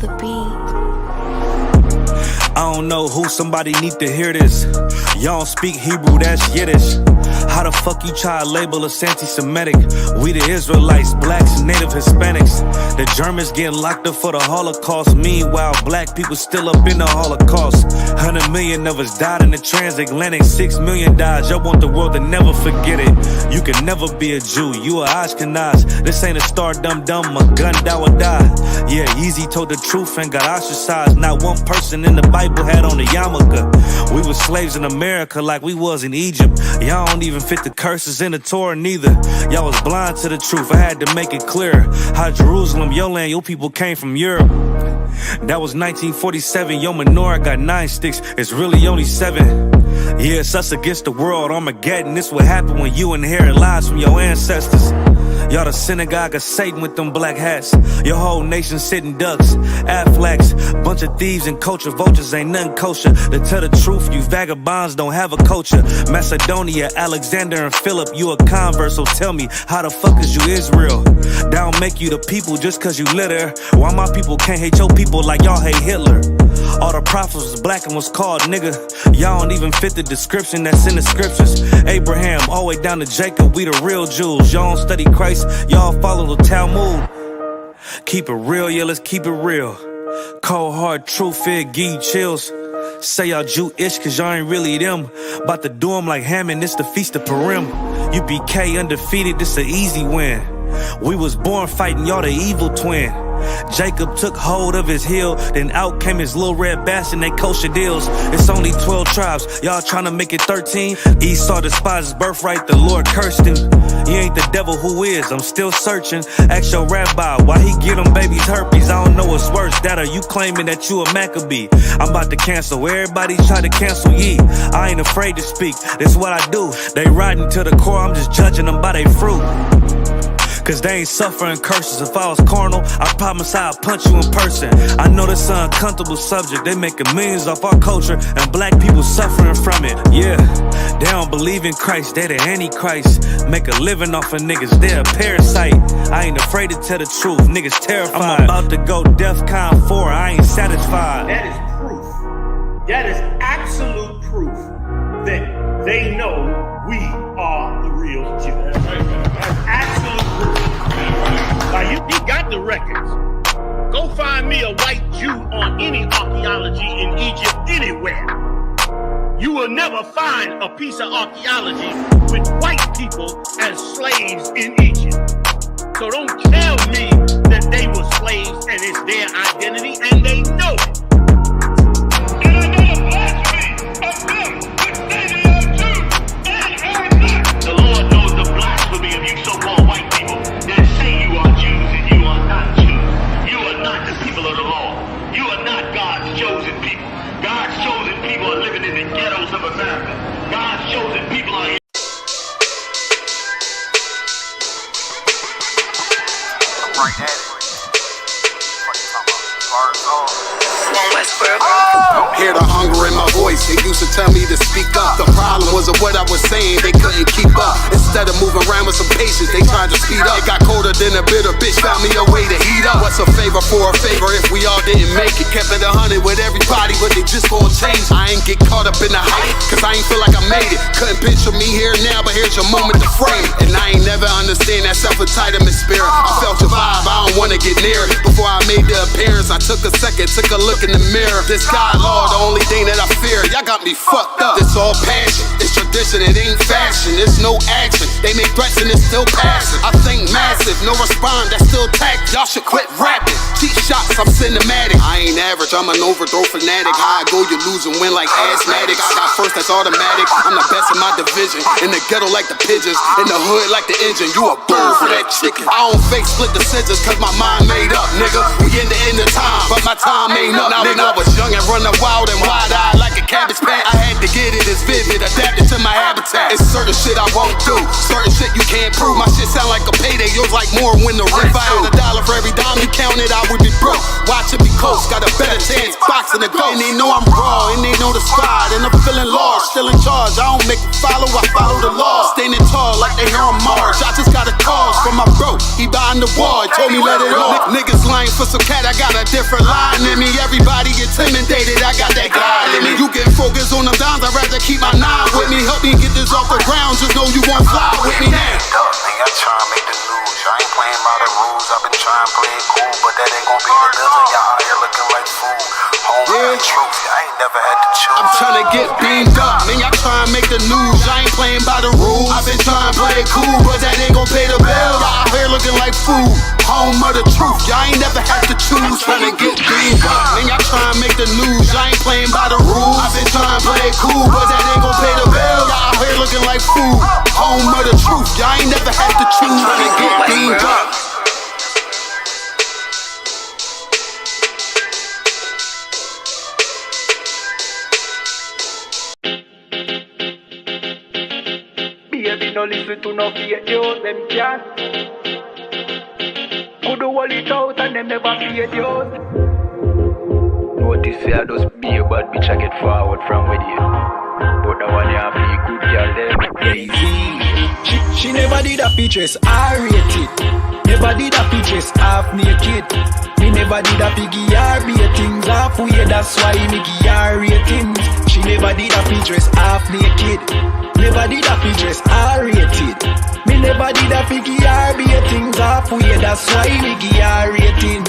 the beat. I don't know who, somebody need to hear this. Y'all don't speak Hebrew, that's Yiddish. How the fuck you try to label us anti-Semitic? We the Israelites, blacks, native Hispanics. The Germans getting locked up for the Holocaust. Meanwhile, black people still up in the Holocaust. 100 million of us died in the transatlantic. 6 million died, y'all want the world to never forget it. You can never be a Jew, you a Ashkenaz. This ain't a star dum-dum, a gun that would die. Yeah, Yeezy told the truth and got ostracized. Not one person in the Bible had on the yarmulke. We were slaves in America like we was in Egypt. Y'all don't even fit the curses in the Torah neither. Y'all was blind to the truth, I had to make it clear. How Jerusalem, your land, your people came from Europe. That was 1947, your menorah got 9 sticks, it's really only 7. Yeah, it's us against the world, Armageddon. This what happened when you inherit lies from your ancestors. Y'all the synagogue of Satan with them black hats. Your whole nation sitting ducks, Aflacs. Bunch of thieves and culture vultures, ain't nothing kosher. To tell the truth, you vagabonds don't have a culture. Macedonia, Alexander and Philip, you a convert, so tell me, how the fuck is you Israel? That don't make you the people just cause you live there. Why my people can't hate your people like y'all hate Hitler? All the prophets was black and was called nigga. Y'all don't even fit the description that's in the scriptures. Abraham, all the way down to Jacob, we the real Jews. Y'all don't study Christ, y'all follow the Talmud. Keep it real, yeah, let's keep it real. Cold hard truth, it give you chills. Say y'all Jewish cause y'all ain't really them. About to do them like Hammond, this the Feast of Purim. UPK undefeated, this an easy win. We was born fighting, y'all the evil twin. Jacob took hold of his heel, then out came his little red bastard, they kosher deals. It's only 12 tribes, y'all tryna make it 13. Esau despised his birthright, the Lord cursed him. He ain't the devil, who is? I'm still searching. Ask your rabbi, why he get them babies herpes? I don't know what's worse, that or you claiming that you a Maccabee. I'm about to cancel, everybody try to cancel ye. I ain't afraid to speak, this what I do. They riding to the core, I'm just judging them by their fruit. Cause they ain't suffering curses. If I was carnal, I promise I'd punch you in person. I know this an uncomfortable subject. They making millions off our culture and black people suffering from it. Yeah, they don't believe in Christ, they the Antichrist. Make a living off of niggas, they a parasite. I ain't afraid to tell the truth, niggas terrified. I'm about to go DEFCON 4, I ain't satisfied. That is proof. That is absolute proof that they know we are the real Jews. That's right, man. That's absolute proof. Now you got the records. Go find me a white Jew on any archaeology in Egypt anywhere. You will never find a piece of archaeology with white people as slaves in Egypt. So don't tell me that they were slaves and it's their identity, and they know it. And another blasphemy of them which say they are Jews. They are not. The Lord knows the blasphemy of you so-called white people that say you are Jews and you are not Jews. You are not the people of the law. You are not God's chosen people. God's chosen people are living in the ghettos of America. God's chosen people are in right at it. What you talking about? Hear the hunger in my voice, they used to tell me to speak up. The problem was of what I was saying, they couldn't keep up. Instead of moving around with some patience, they tried to speed up. It got colder than a bitter bitch, found me a way to heat up. What's a favor for a favor if we all didn't make it? Kept it 100 with everybody, but they just gon' change. I ain't get caught up in the hype, cause I ain't feel like I made it. Couldn't picture me here now, but here's your moment to frame it. And I ain't never understand that self-entitlement spirit. I felt your vibe, I don't wanna get near it. Before I made the appearance, I took a second, took a look in the mirror. This God law, the only thing that I fear. Y'all got me fucked up. It's all passion, it's tradition, it ain't fashion. It's no action, they make threats and it's still passing. I think massive, no respond, that's still tact. Y'all should quit rapping. Cheap shots, I'm cinematic. I ain't average, I'm an overthrow fanatic. How I go, you lose and win like asthmatics. I got first, that's automatic. I'm the best in my division. In the ghetto like the pigeons, in the hood like the engine. You a bird for that chicken. I don't fake split decisions cause my mind made up, nigga. We in the end of time, but my time ain't up, nigga. I was young and running wild and wide-eyed like a cabbage patch. I had to get it as vivid, adapted to my habitat. It's certain shit I won't do, certain shit you can't prove. My shit sound like a payday, yours like more when the rent. If I had $1 for every dime you counted, I would be broke. Watch it be coast, got a better chance, boxing the ghost. And they know I'm raw, and they know the squad, and I'm feeling large, still in charge. I don't make it follow, I follow the law. Standing tall like they here on Mars. I just got a call from my bro, he behind the wall, he told me let it off. Niggas lying for some cat, I got a different line in me. Everybody intimidated, I got that guy in me. You getting focused on them dimes, I'd rather keep my nine with me. Help me get this off the ground, just know you won't fly with me now. I try to make the news, I ain't playing by the rules. I've been trying to play it cool, but that ain't gon' be the building. Y'all out here looking like fool. Home truth, I ain't never had to choose. I'm trying to get beamed up, man, y'all try to make the news. I ain't playing by the rules. I've been trying to play it cool, but that ain't gon' pay the bill. Y'all out here looking like fool. Home of the truth, y'all ain't never had to choose. Trying to get beamed up, man, y'all try to make the news. I ain't playing by the rules. I've been trying to play it cool, but that ain't gon' pay the bill. Y'all out here looking like fool. Home of the truth, y'all ain't never had to choose. Trying to get beamed up. Baby, no listen to no fake news, them can't. Could do all it out and them never fake news. Notice I just be a bad bitch, I get forward from with you. But the one you have be good girl, them lazy. She never did a features, R-rated. Never did a features, half naked. Me never did a piggy R-bait things halfway, that's why me give her ratings. She never did a features, half naked. Never did a features, R-rated. Me never did a piggy R-bait things halfway, that's why me give her ratings.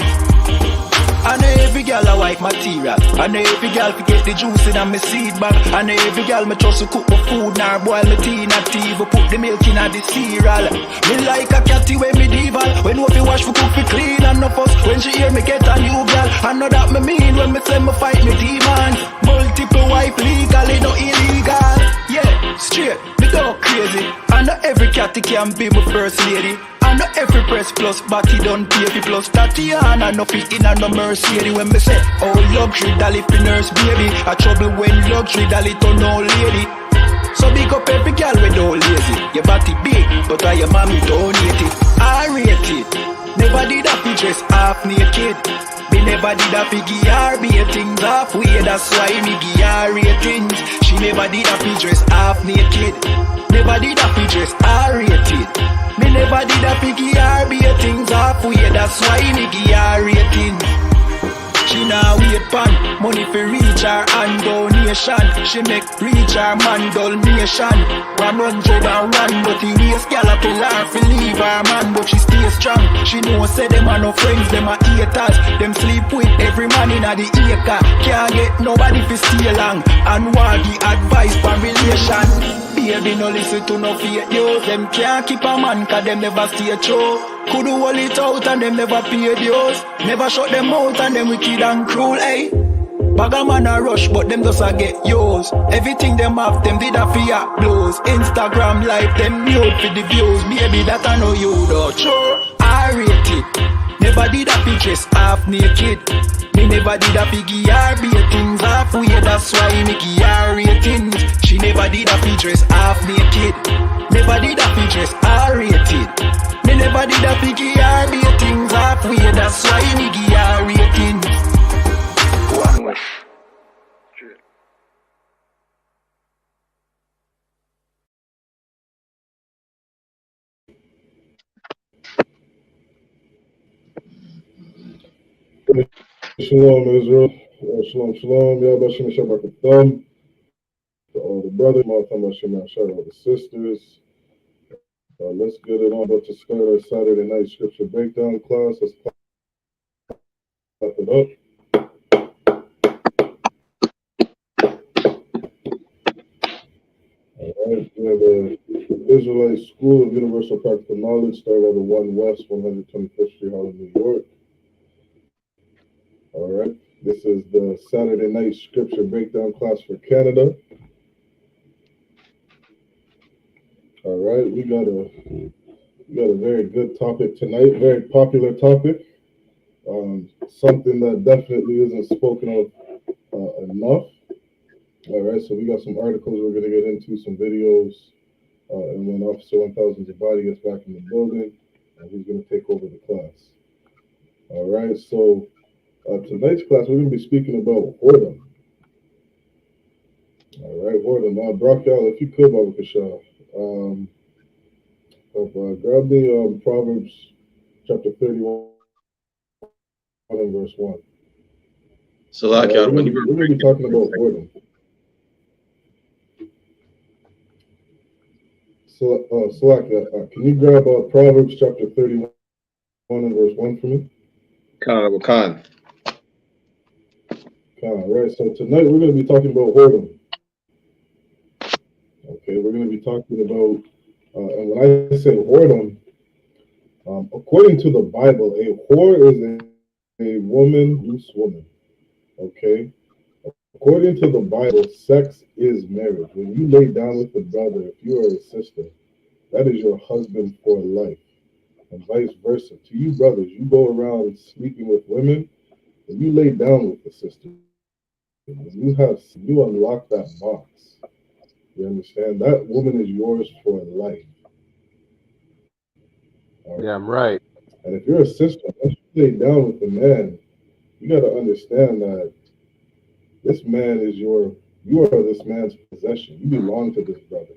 I know every girl a wife material. I know every girl fi get the juice in a me seed bag. I know every girl me trust to cook my food, nor boil my tea, not tea, but put the milk in a the cereal. Me like a catty when medieval. When no fi wash fi cook fi clean and no fuss. When she hear me get a new girl, I know that me mean when me say me fight me demon. Multiple wife legally, no illegal. Yeah, straight, me go crazy. I know every catty can be my first lady. I know every press plus body done pay fi plus Tatiana no fit in a no Mercedes. When me say oh luxury dolly fi nurse baby, a trouble when luxury dolly turn old lady. So big up every girl with old lazy. Your body big, but I your mommy donate it. I rate it. Never did a fi dress half naked. Me never did a fi give her things halfway, that's why me give her ratings. She never did a fi dress half naked. Never did a fi dress R-rated. Me never did a fi give her things halfway, that's why me give her ratings. She now wait pan money for reach her and donation. She make reach her man donation. 101, but the waist gal a pull her fi leave her man, but she stay strong. She know say them are no friends, them are haters. Them sleep with every man in a the acre. Can't get nobody fi stay long and want the advice for relation. Baby, no listen to no fake news. Them can't keep a man, cause them never stay true. Could do all it out and them never pay dues. Never shut them out and them wicked and cruel, eh? Bag a man a rush, but them just a get yours. Everything them have, them did a fear blows. Instagram live, them nude for the views. Maybe that I know you though. Sure, I rate it. Never did a features half naked. Me never did a piggy R-bait things halfway, that's why me give her ratings. She never did a features half naked. Never did a features R-rated. Me never did a piggy R-bait things halfway, that's why me give her ratings. One wish. Shalom, Israel. Shalom, shalom. Y'all about to show a thumb to all the brothers. Shout out the sisters. Let's get it on. About to start our Saturday night scripture breakdown class. Let's clap it up. All right. We have the Israelite School of Universal Practical Knowledge, started out of 1 West, 125th Street, Harlem, New York. All right. This is the Saturday night scripture breakdown class for Canada. All right, we got a very good topic tonight, very popular topic, something that definitely isn't spoken of enough. All right, so we got some articles we're going to get into, some videos, and when Officer 1000 Zabadi gets back in the building, he's going to take over the class. All right, so tonight's class, we're going to be speaking about whoredom. All right, whoredom. Brock, y'all, if you could, Baba Kasha, grab the Proverbs chapter 31 and verse 1. So, like, we're going to be talking about whoredom. So, can you grab Proverbs chapter 31 and verse 1 for me? Khan. All right, so tonight we're going to be talking about whoredom. Okay, we're going to be talking about, and when I say whoredom, according to the Bible, a whore is a woman, loose woman. Okay? According to the Bible, sex is marriage. When you lay down with a brother, if you are a sister, that is your husband for life. And vice versa. To you brothers, you go around sleeping with women, and you lay down with the sister. You unlock that box. You understand? That woman is yours for life. Right? Yeah, I'm right. And if you're a sister, once you lay down with a man, you got to understand that this man is you are this man's possession. You belong to this brother.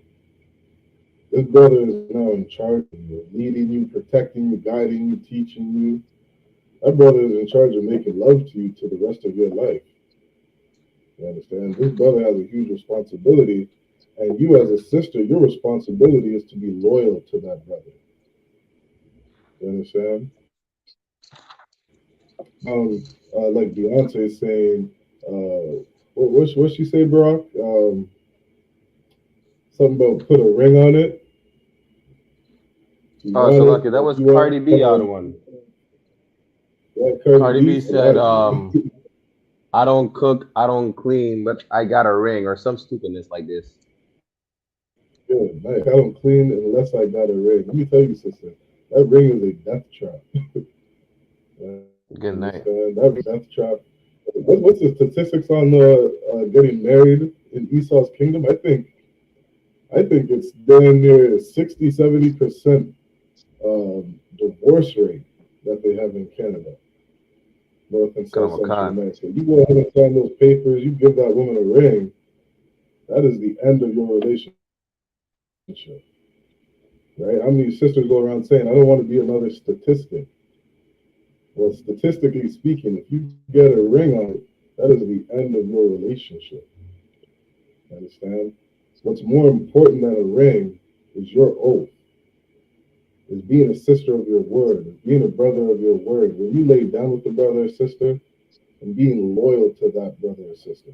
This brother is now in charge of you, leading you, protecting you, guiding you, teaching you. That brother is in charge of making love to you to the rest of your life. You understand? This brother has a huge responsibility, and you as a sister, your responsibility is to be loyal to that brother. You understand? Like Beyonce is saying, what's she say, Brock? Something about put a ring on it. Oh, so lucky. That was Cardi B on one. Yeah, Cardi B said, I don't cook, I don't clean, but I got a ring, or some stupidness like this. Yeah, like, I don't clean unless I got a ring. Let me tell you, sister, that ring is a death trap. Good night. That is a death trap. What's the statistics on getting married in Esau's kingdom? I think it's damn near 60-70% divorce rate that they have in Canada, North and South Central America. You go ahead and sign those papers, you give that woman a ring, that is the end of your relationship. Right? How many sisters go around saying, I don't want to be another statistic? Well, statistically speaking, if you get a ring on it, that is the end of your relationship. Understand? What's more important than a ring is your oath, is being a sister of your word, is being a brother of your word. When you lay down with the brother or sister, and being loyal to that brother or sister.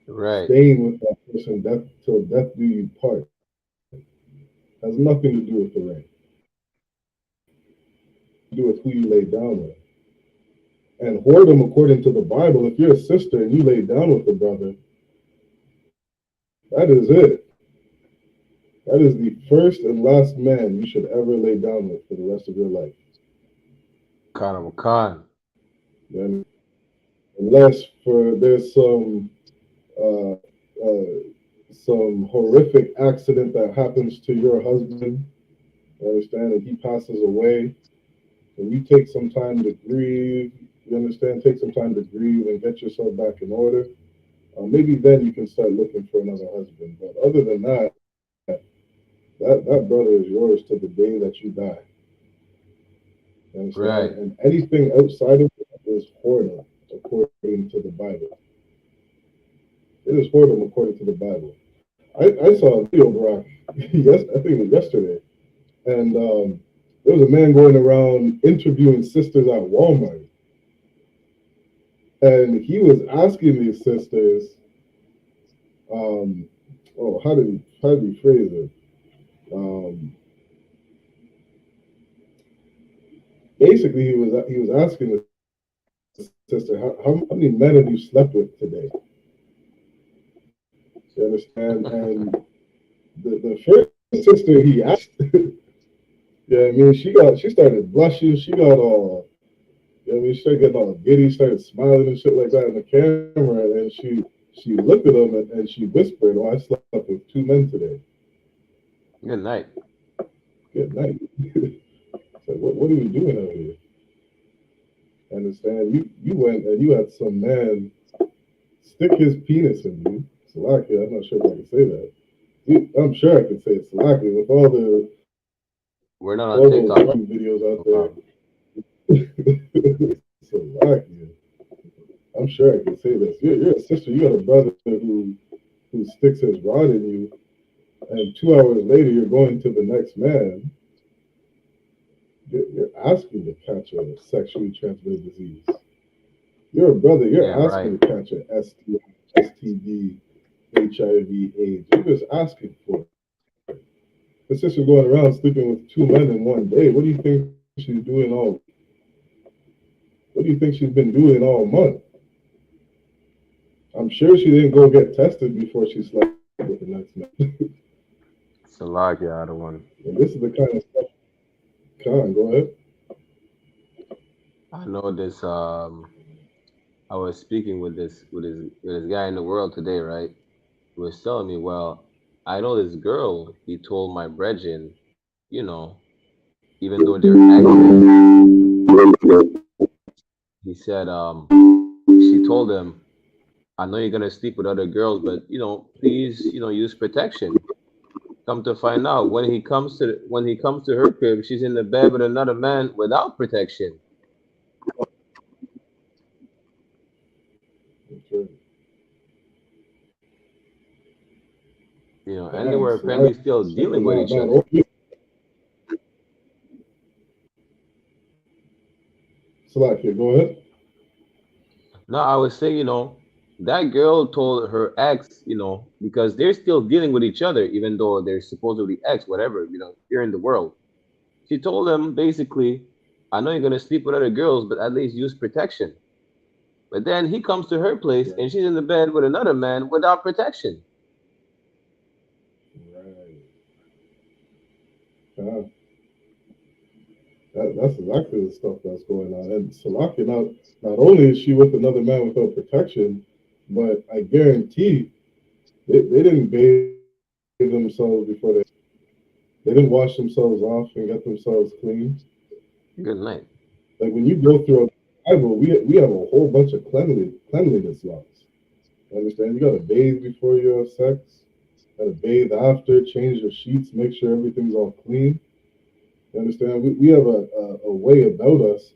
Right. Staying with that person till death do you part. Has nothing to do with the ring. To do with who you lay down with. And whoredom, according to the Bible, if you're a sister and you lay down with a brother, that is it. That is the first and last man you should ever lay down with for the rest of your life. Khan. Then, unless there's some horrific accident that happens to your husband, you understand, and he passes away, and you take some time to grieve, you understand, take some time to grieve and get yourself back in order. Maybe then you can start looking for another husband. But other than that, that brother is yours to the day that you die. You understand? Right. And anything outside of it is whoredom, according to the Bible. It is whoredom according to the Bible. I saw a video, Brock, yes, I think it was yesterday, and there was a man going around interviewing sisters at Walmart, and he was asking these sisters, how did he phrase it? Basically, he was asking the sister, how many men have you slept with today? You understand? And the first sister he asked, yeah, I mean, she started blushing. She got all, you know, I mean, she started getting all giddy, started smiling and shit like that in the camera. And she looked at him and she whispered, "Oh, I slept with 2 men today." Good night. Good night. So what are you doing out here? Understand? You went and you had some man stick his penis in you. Salakia, I'm not sure if I can say that. I'm sure I can say it, Salakia, with We're not on all those TikTok. YouTube videos out there. Um, Salakia. I'm sure I can say this. You're a sister. You got a brother who sticks his rod in you, and 2 hours later you're going to the next man. You're asking to catch a sexually transmitted disease. You're a brother. You're yeah, right. asking to catch a STI, STD, HIV, AIDS. You're just asking for it. The sister's going around sleeping with 2 men in one day. What do you think she's doing all? What do you think she's been doing all month? I'm sure she didn't go get tested before she slept with the next man. Salakia, I don't want. And this is the kind of stuff. Khan, go ahead. I know this. I was speaking with this guy in the world today, right? He was telling me, well, I know this girl. He told my brethren, you know, even though they're exes, he said, she told him, I know you're gonna sleep with other girls, but please, use protection. Come to find out, when he comes to her crib, she's in the bed with another man without protection. Okay. And they Khan, were Salak, apparently still dealing with not each other. only Salak, yeah, go ahead. No, I was saying, that girl told her ex, because they're still dealing with each other, even though they're supposedly ex, whatever, here in the world. She told him basically, I know you're gonna sleep with other girls, but at least use protection. But then he comes to her place Right, and she's in the bed with another man without protection. right. Khan. That's exactly the stuff that's going on. And Salak, not only is she with another man without protection, but I guarantee they didn't bathe themselves before they didn't wash themselves off and get themselves clean. Good night. Like when you go through a Bible, we have a whole bunch of cleanliness laws. You understand? You gotta bathe before you have sex. Gotta bathe after, change your sheets, make sure everything's all clean. You understand? We have a way about us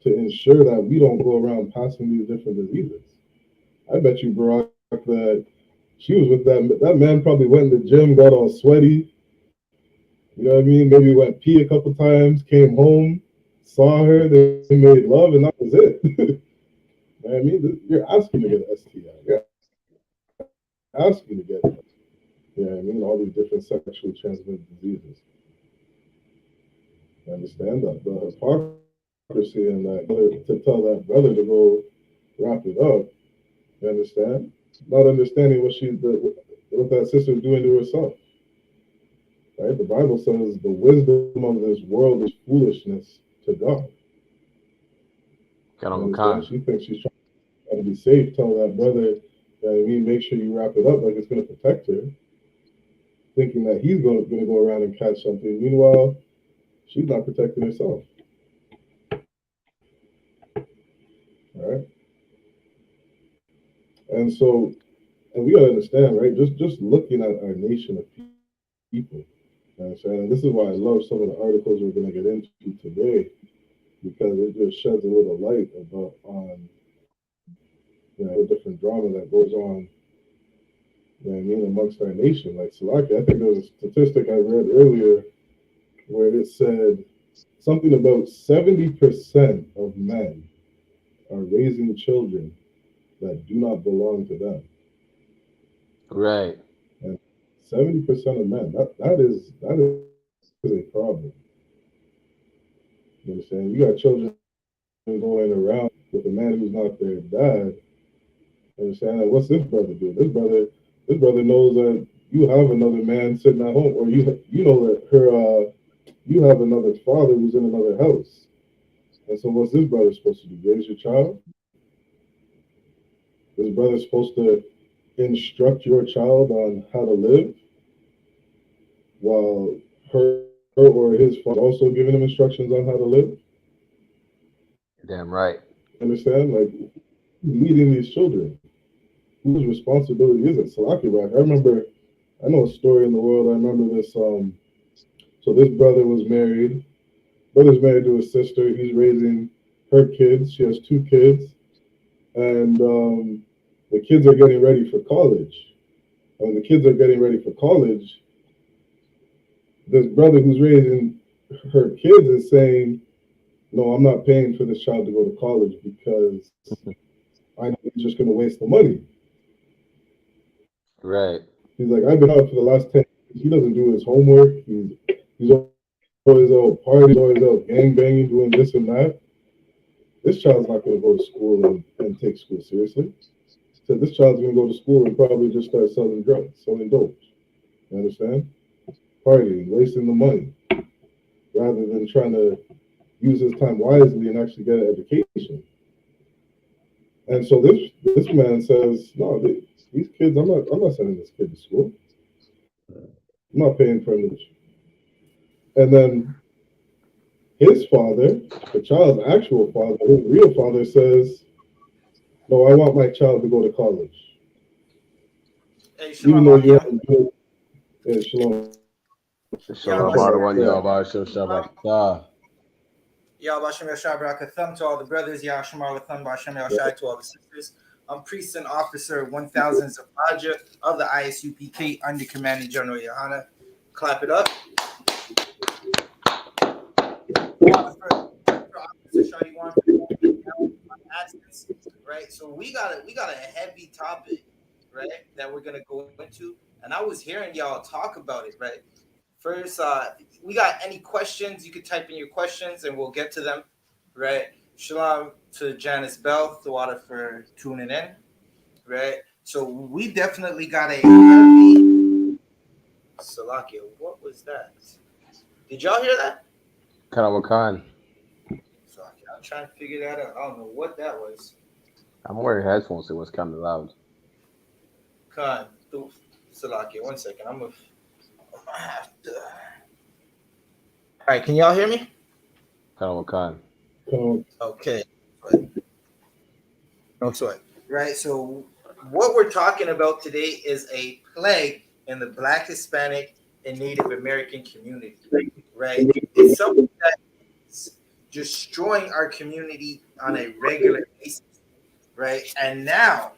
to ensure that we don't go around passing these different diseases. I bet you, Barack, that she was with that man probably went to the gym, got all sweaty. You know what I mean? Maybe went pee a couple times, came home, saw her, they made love, and that was it. You know what I mean? You're asking to get an STI. You're asking to get, you know what I mean? All these different sexually transmitted diseases. You understand that? The hypocrisy in that, to tell that brother to go wrap it up. You understand? Not understanding what that sister's doing to herself. Right? The Bible says the wisdom of this world is foolishness to God. You Karam understand? Khan. She thinks she's trying to be safe. Tell that brother, you know what I mean, make sure you wrap it up like it's going to protect her, thinking that he's going to go around and catch something. Meanwhile, she's not protecting herself. All right? And so, and we got to understand, right? Just looking at our nation of people. You understand? And this is why I love some of the articles we're going to get into today, because it just sheds a little light about on the different drama that goes on, you know what I mean, amongst our nation. Like Salaki, I think there was a statistic I read earlier where it said something about 70% of men are raising children that do not belong to them. Right. And 70% of men, that is a problem. You understand? You got children going around with a man who's not their dad. You understand? Like, what's this brother do? This brother knows that you have another man sitting at home, or you know that you have another father who's in another house. And so what's this brother supposed to do? Raise your child? This brother's supposed to instruct your child on how to live? while her or his father also giving him instructions on how to live? Damn right. Understand? Like, leading these children. Whose responsibility is it? Salaki, right? I know a story in the world. I remember this. So this brother was married. Brother's married to his sister. He's raising her kids. She has 2 kids. And the kids are getting ready for college. When the kids are getting ready for college, this brother who's raising her kids is saying, no, I'm not paying for this child to go to college because I know he's just going to waste the money. Right. He's like, I've been out for the last 10 years. He doesn't do his homework. He's always out partying, always out gang banging, doing this and that. This child's not going to go to school and take school seriously. So this child's going to go to school and probably just start selling drugs, selling dope. You understand? Partying, wasting the money, rather than trying to use his time wisely and actually get an education. And so this man says, no, these kids, I'm not sending this kid to school. I'm not paying for him. And then his father, the child's actual father, his real father says, no, I want my child to go to college. Hey, Even Shalom, though you Akim. have yeah, Shalom. Shalom, Adawan, Yahweh, Shabbat. Yahweh Shem Yashai Barakatham to all the brothers, Yahweh Shem Alatham Bashem Yashai to all the sisters. I'm priest and officer 1000 Zabaja of the I.S.U.P.K under Commanding General YAHANNA. Clap it up. Right, so we got a heavy topic, right, that we're gonna go into, and I was hearing y'all talk about it, right. First, we got any questions? You could type in your questions, and we'll get to them, right. Shalom to Janice Bell, Thawada for tuning in, right. So we definitely got a heavy. Salakia, what was that? Did y'all hear that? Kanawakan. Salakia, I'm trying to figure that out. I don't know what that was. I'm wearing headphones, so it was kind of loud. Khan, Salakia, 1 second. I'm gonna have to. All right, can y'all hear me? Kanawakan. Okay. No sweat. Right. So what we're talking about today is a plague in the Black, Hispanic, and Native American community. Right. It's something that is destroying our community on a regular basis. Right. And now,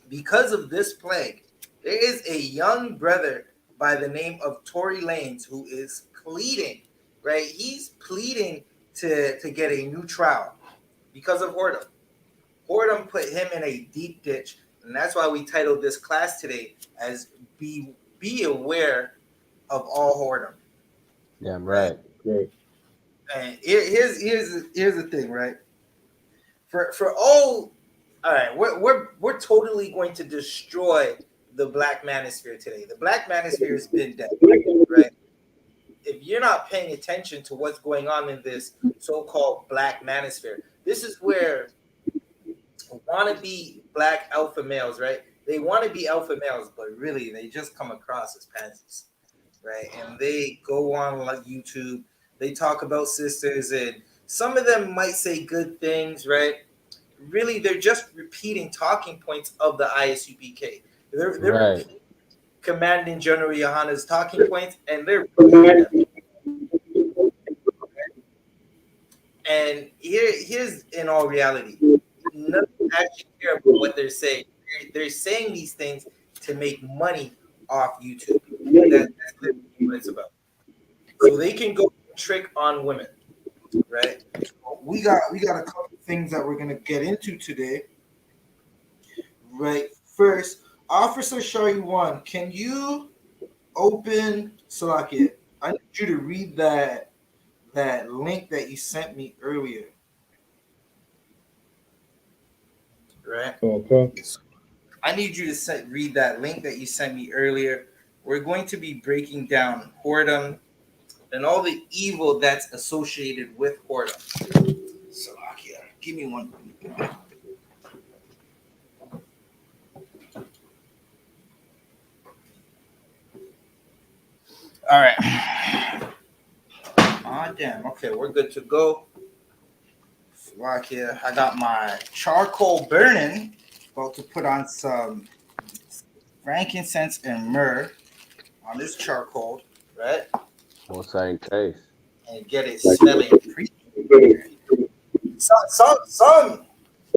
because of this plague, there is a young brother by the name of Tory Lanez who is pleading. Right. He's pleading to get a new trial because of whoredom. Whoredom put him in a deep ditch, and that's why we titled this class today as "Be Aware of All Whoredom." Damn right. And here's the thing, right? For all right, we're totally going to destroy the Black manosphere today. The Black manosphere has been dead, right? If you're not paying attention to what's going on in this so-called Black manosphere, this is where want to be Black alpha males, right? They want to be alpha males, but really they just come across as pansies, right? And they go on like YouTube, they talk about sisters, and some of them might say good things, right? Really, they're just repeating talking points of the ISUPK. They're Right. Commanding General YAHANNA's talking points, and they're repeating them. And here's in all reality, none of them actually care about what they're saying. They're saying these things to make money off YouTube. That's literally what it's about. So they can go trick on women, right? So we got a couple things that we're gonna get into today, right? First, Officer Shari One, can you open Salakia? I need you to read that link that you sent me earlier. Right. Okay. I need you to read that link that you sent me earlier. We're going to be breaking down whoredom and all the evil that's associated with whoredom. Salakia, give me one. All right. Oh, damn. Okay, we're good to go. Rock here. I got my charcoal burning. About to put on some frankincense and myrrh on this charcoal, right? Most in case. And get it smelling pretty.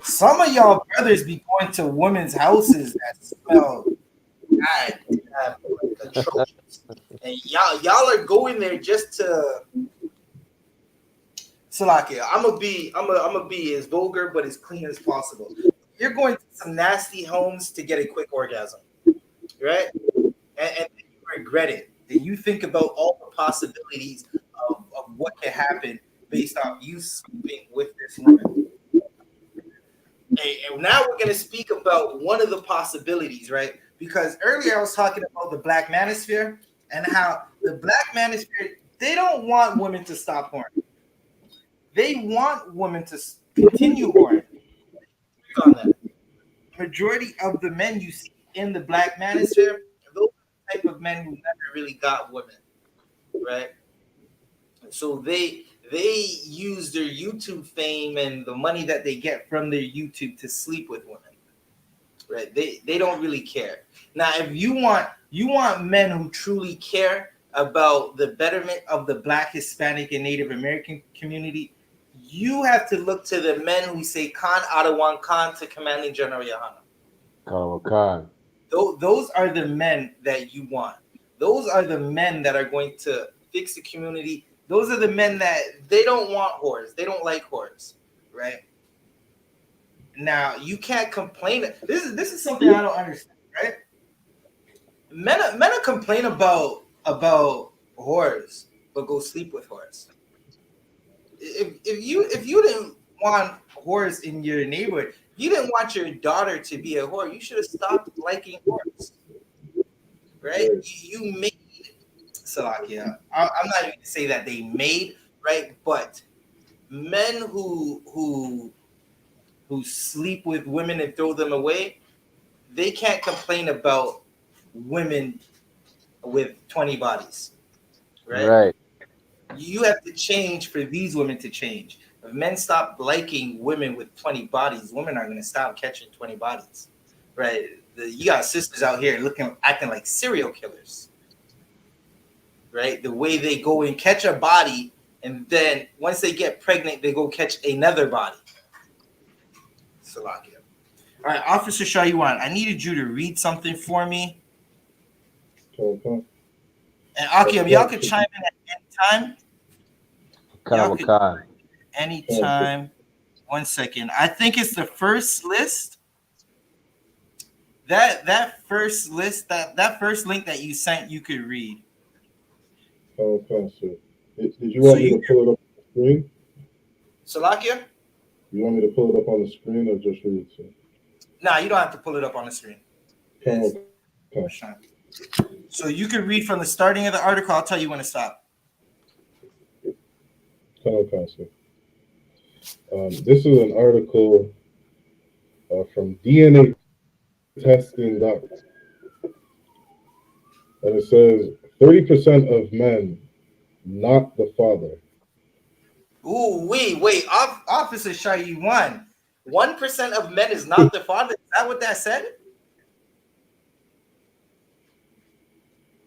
Some of y'all brothers be going to women's houses that smell bad, atrocious, and y'all are going there just to. Salakia, I'm gonna be as vulgar but as clean as possible. You're going to some nasty homes to get a quick orgasm, right? And you regret it. Then you think about all the possibilities of what can happen based off you sleeping with this woman. And now we're gonna speak about one of the possibilities, right? Because earlier I was talking about the black manosphere and how the black manosphere, they don't want women to stop whoring. They want women to continue whoring. On that. Majority of the men you see in the black manosphere, those are the type of men who never really got women, right? So they use their YouTube fame and the money that they get from their YouTube to sleep with women, right? They don't really care. Now, if you want men who truly care about the betterment of the Black, Hispanic, and Native American community, you have to look to the men who say Khan Adawan Khan to Commanding General YAHANNA. Khan. Those are the men that you want. Those are the men that are going to fix the community. Those are the men that they don't want whores. They don't like whores, right? Now, you can't complain. This is something I don't understand, right? Men complain about whores, but go sleep with whores. If you didn't want whores in your neighborhood, you didn't want your daughter to be a whore, you should have stopped liking whores, right? You made Salakia. I'm not even gonna say that they made, right? But men who sleep with women and throw them away, they can't complain about women with 20 bodies, right? Right. You have to change for these women to change. If men stop liking women with 20 bodies, women are going to stop catching 20 bodies, right? You got sisters out here acting like serial killers, right? The way they go and catch a body, and then once they get pregnant, they go catch another body. Salakia. All right, Officer Shaywan, I needed you to read something for me. Okay. And Akim, y'all could chime in at any time. Khan. Anytime. 1 second. I think it's the first list. That first list, that first link that you sent, you could read. Okay, so did you want me to pull it up on the screen? Salakia? You want me to pull it up on the screen or just read it? Nah, you don't have to pull it up on the screen. Okay. So you could read from the starting of the article. I'll tell you when to stop. Okay, so this is an article from DNA testing.com. And it says 30% of men, not the father. Ooh, wait. Officer Shaywan, 1% of men is not the father. Is that what that said?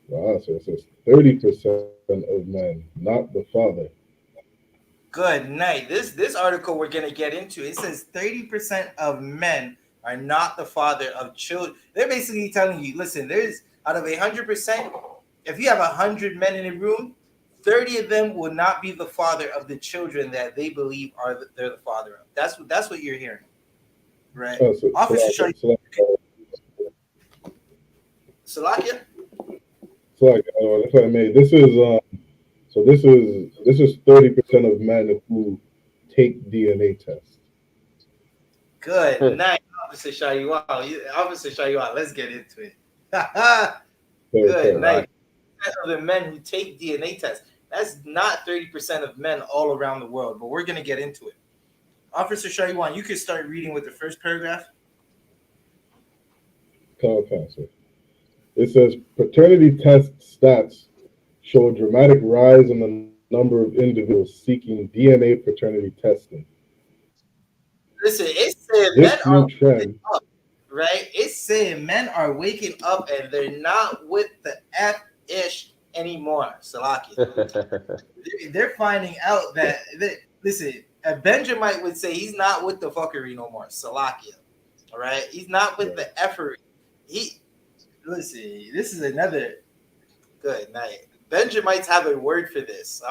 Wow, so it says 30% of men, not the father. Good night. This article we're gonna get into. It says 30% of men are not the father of children. They're basically telling you, listen, there's out of 100%, if you have 100 men in a room, 30 of them will not be the father of the children that they believe they're the father of. That's what you're hearing, right? Officer Salakia. If I may, this is 30% of men who take DNA tests. Good night, Officer Shaywan. Officer Shaywan, let's get into it. Good night. Of the men who take DNA tests. That's not 30% of men all around the world, but we're going to get into it. Officer Shaywan, you can start reading with the first paragraph. It says paternity test stats show a dramatic rise in the number of individuals seeking DNA paternity testing. Listen, it's saying men This are new waking trend, up, right? It's saying men are waking up and they're not with the F-ish anymore, Salaki. They're finding out that, listen, a Benjamite would say he's not with the fuckery no more, Salakia. All right? He's not with the effort. Listen, this is another good night. Benjamites have a word for this.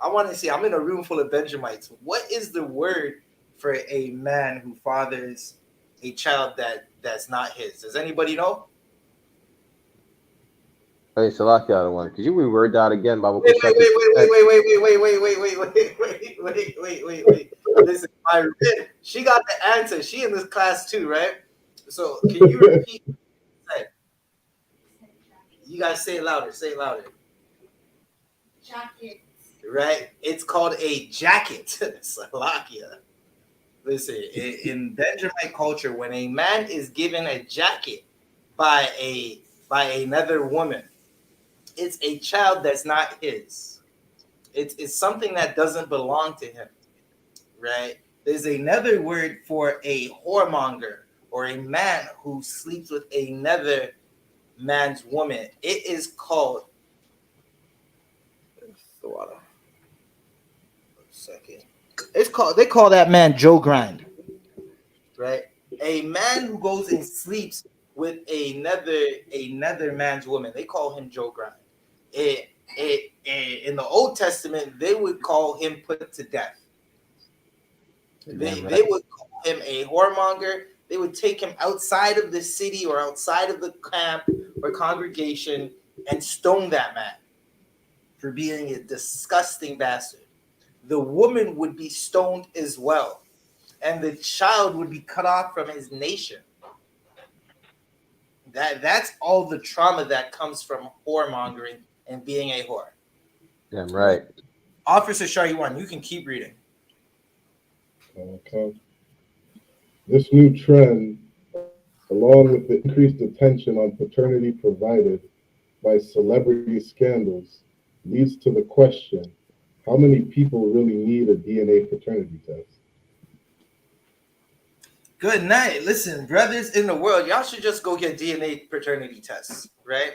I want to see. I'm in a room full of Benjamites. What is the word for a man who fathers a child that's not his? Does anybody know? Hey, Salaki, other one. Could you reword that again, Baba Wait, Kushaki? wait. Listen, my rib, she got the answer. She in this class too, right? So can you repeat? You guys say it louder. Say it louder. Jacket. Right? It's called a jacket. Salakia. Listen, in Benjamite culture, when a man is given a jacket by another woman, it's a child that's not his. It's something that doesn't belong to him. Right? There's another word for a whoremonger or a man who sleeps with another man's woman. It is called. Second. They call that man Joe Grind, right? A man who goes and sleeps with another man's woman, they call him Joe Grind. In the Old Testament, they would call him put to death. They would call him a whoremonger. They would take him outside of the city or outside of the camp or congregation and stone that man for being a disgusting bastard. The woman would be stoned as well, and the child would be cut off from his nation. That's all the trauma that comes from whoremongering and being a whore. Damn right. Officer Shariwan, you can keep reading. Okay. This new trend, along with the increased attention on paternity provided by celebrity scandals, leads to the question, how many people really need a DNA paternity test? Good night. Listen, brothers in the world, y'all should just go get DNA paternity tests, right?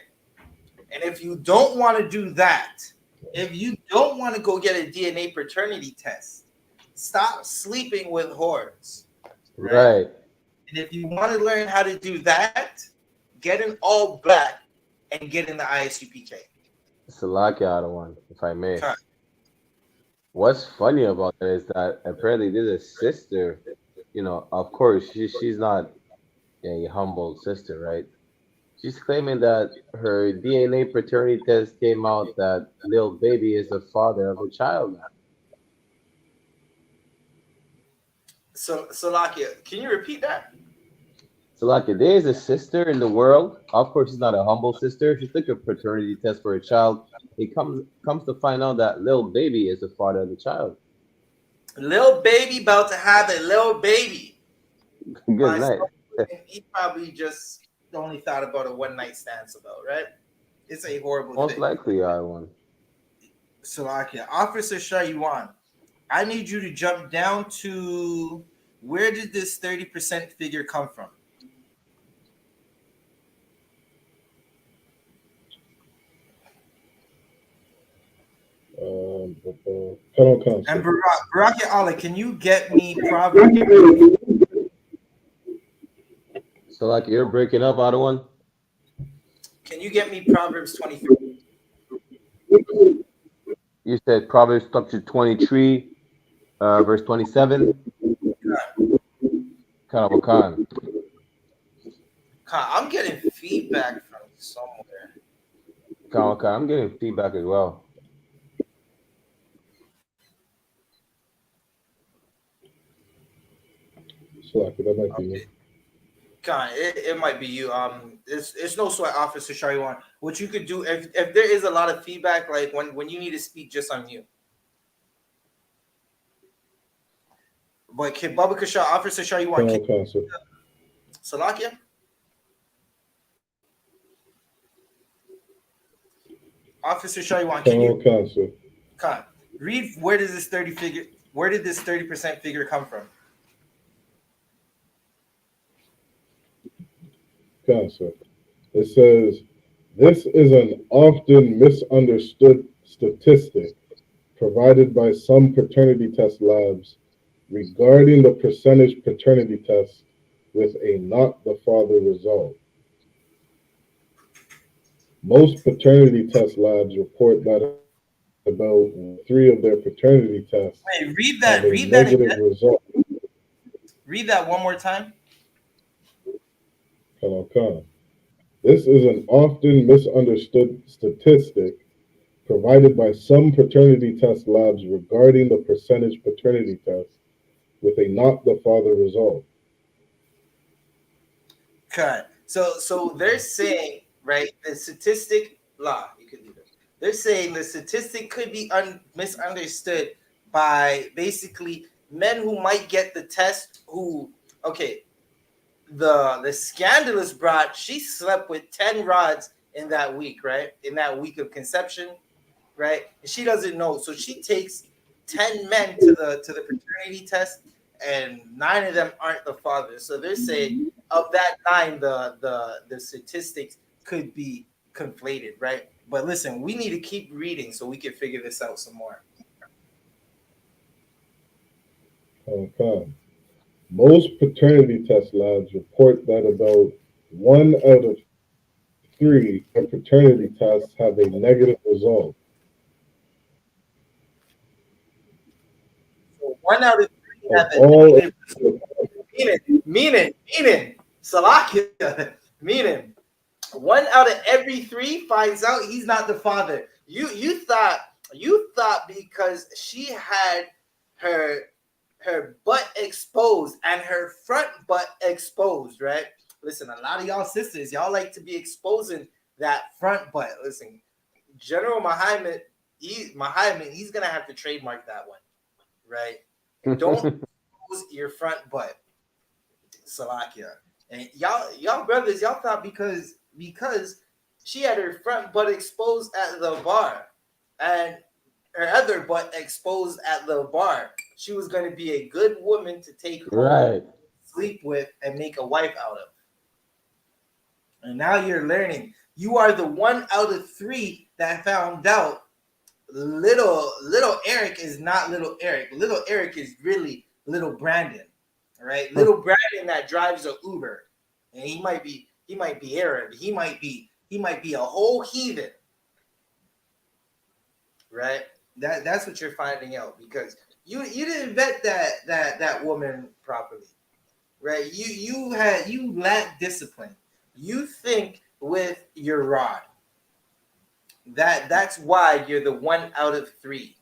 And if you don't want to do that, if you don't want to go get a DNA paternity test, stop sleeping with whores. Right. And if you want to learn how to do that, get an all black and get in the ISUPK. Salaki, other one, if I may. Okay. What's funny about that is that apparently there's a sister, of course, she's not a humble sister, right? She's claiming that her DNA paternity test came out that little baby is the father of a child now. So, Salakia, can you repeat that? Salaki, there is a sister in the world. Of course, she's not a humble sister. She took a paternity test for a child. It comes to find out that little baby is the father of the child. Little baby about to have a little baby. Good night. He probably just only thought about a one night stand about, right? It's a horrible Most thing. likely, I won. Salakia, Officer Shayuan, I need you to jump down to where did this 30% figure come from? And Baraka Allah, can you get me Proverbs? So, like, you're breaking up, other one? Can you get me Proverbs 23? You said Proverbs chapter 23, verse 27. Khan. I'm getting feedback from somewhere. Khan, I'm getting feedback as well. That might be me. Khan, it might be you. It's no sweat, Officer Shariwan. What you could do if there is a lot of feedback, like when you need to speak, just unmute. But Baba Kasha, Officer Shariwan, Salakia? Officer Shaiwan, can you Counsel. read where does this 30% figure come from? Counsel. It says, this is an often misunderstood statistic provided by some paternity test labs regarding the percentage paternity test with a not the father result. Most paternity test labs report that about 3 of their paternity tests Wait, read have that. a Read that negative again. result. Read that one more time. This is an often misunderstood statistic provided by some paternity test labs regarding the percentage paternity test with a not the father result. Okay. So they're saying, right, the statistic law, you can do this. They're saying the statistic could be misunderstood by basically men who might get the test who, okay, the scandalous broad, she slept with 10 rods in that week, right? In that week of conception, right? And she doesn't know. So she takes 10 men to the paternity test, and 9 of them aren't the father. So they're saying of that 9, the statistics could be conflated, right? But listen, we need to keep reading so we can figure this out some more. Okay. Most paternity test labs report that about 1 out of 3 of paternity tests have a negative result. So 1 out of 3 have a All negative result. Meaning, Salakia, meaning 1 out of every 3 finds out he's not the father. You thought because she had her butt exposed and her front butt exposed, right? Listen, a lot of y'all sisters, y'all like to be exposing that front butt. Listen, General Muhammad, he's gonna have to trademark that one, right? Don't expose your front butt, Salakia. And y'all brothers, y'all thought because she had her front butt exposed at the bar and her other butt exposed at the bar, she was going to be a good woman to take home, Right. sleep with, and make a wife out of. And now you're learning. You are the 1 out of 3 that found out little Eric is not little Eric. Little Eric is really little Brandon. All right, little Brandon that drives a Uber, and he might be Arab. He might be a whole heathen. Right? That's what you're finding out because you didn't vet that woman properly. Right? You lack discipline. You think with your rod. That's why you're the 1 out of 3.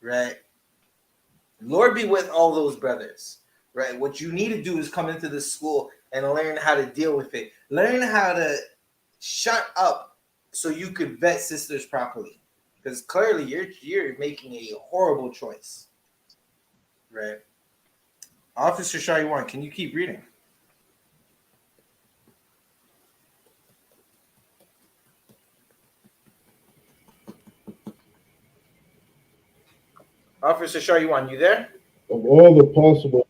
Right? Lord be with all those brothers. Right? What you need to do is come into the school and learn how to deal with it. Learn how to shut up so you could vet sisters properly. Because clearly you're making a horrible choice. Right? Officer Shaiwan, can you keep reading? Officer Shaiwan, you there? Of all the possible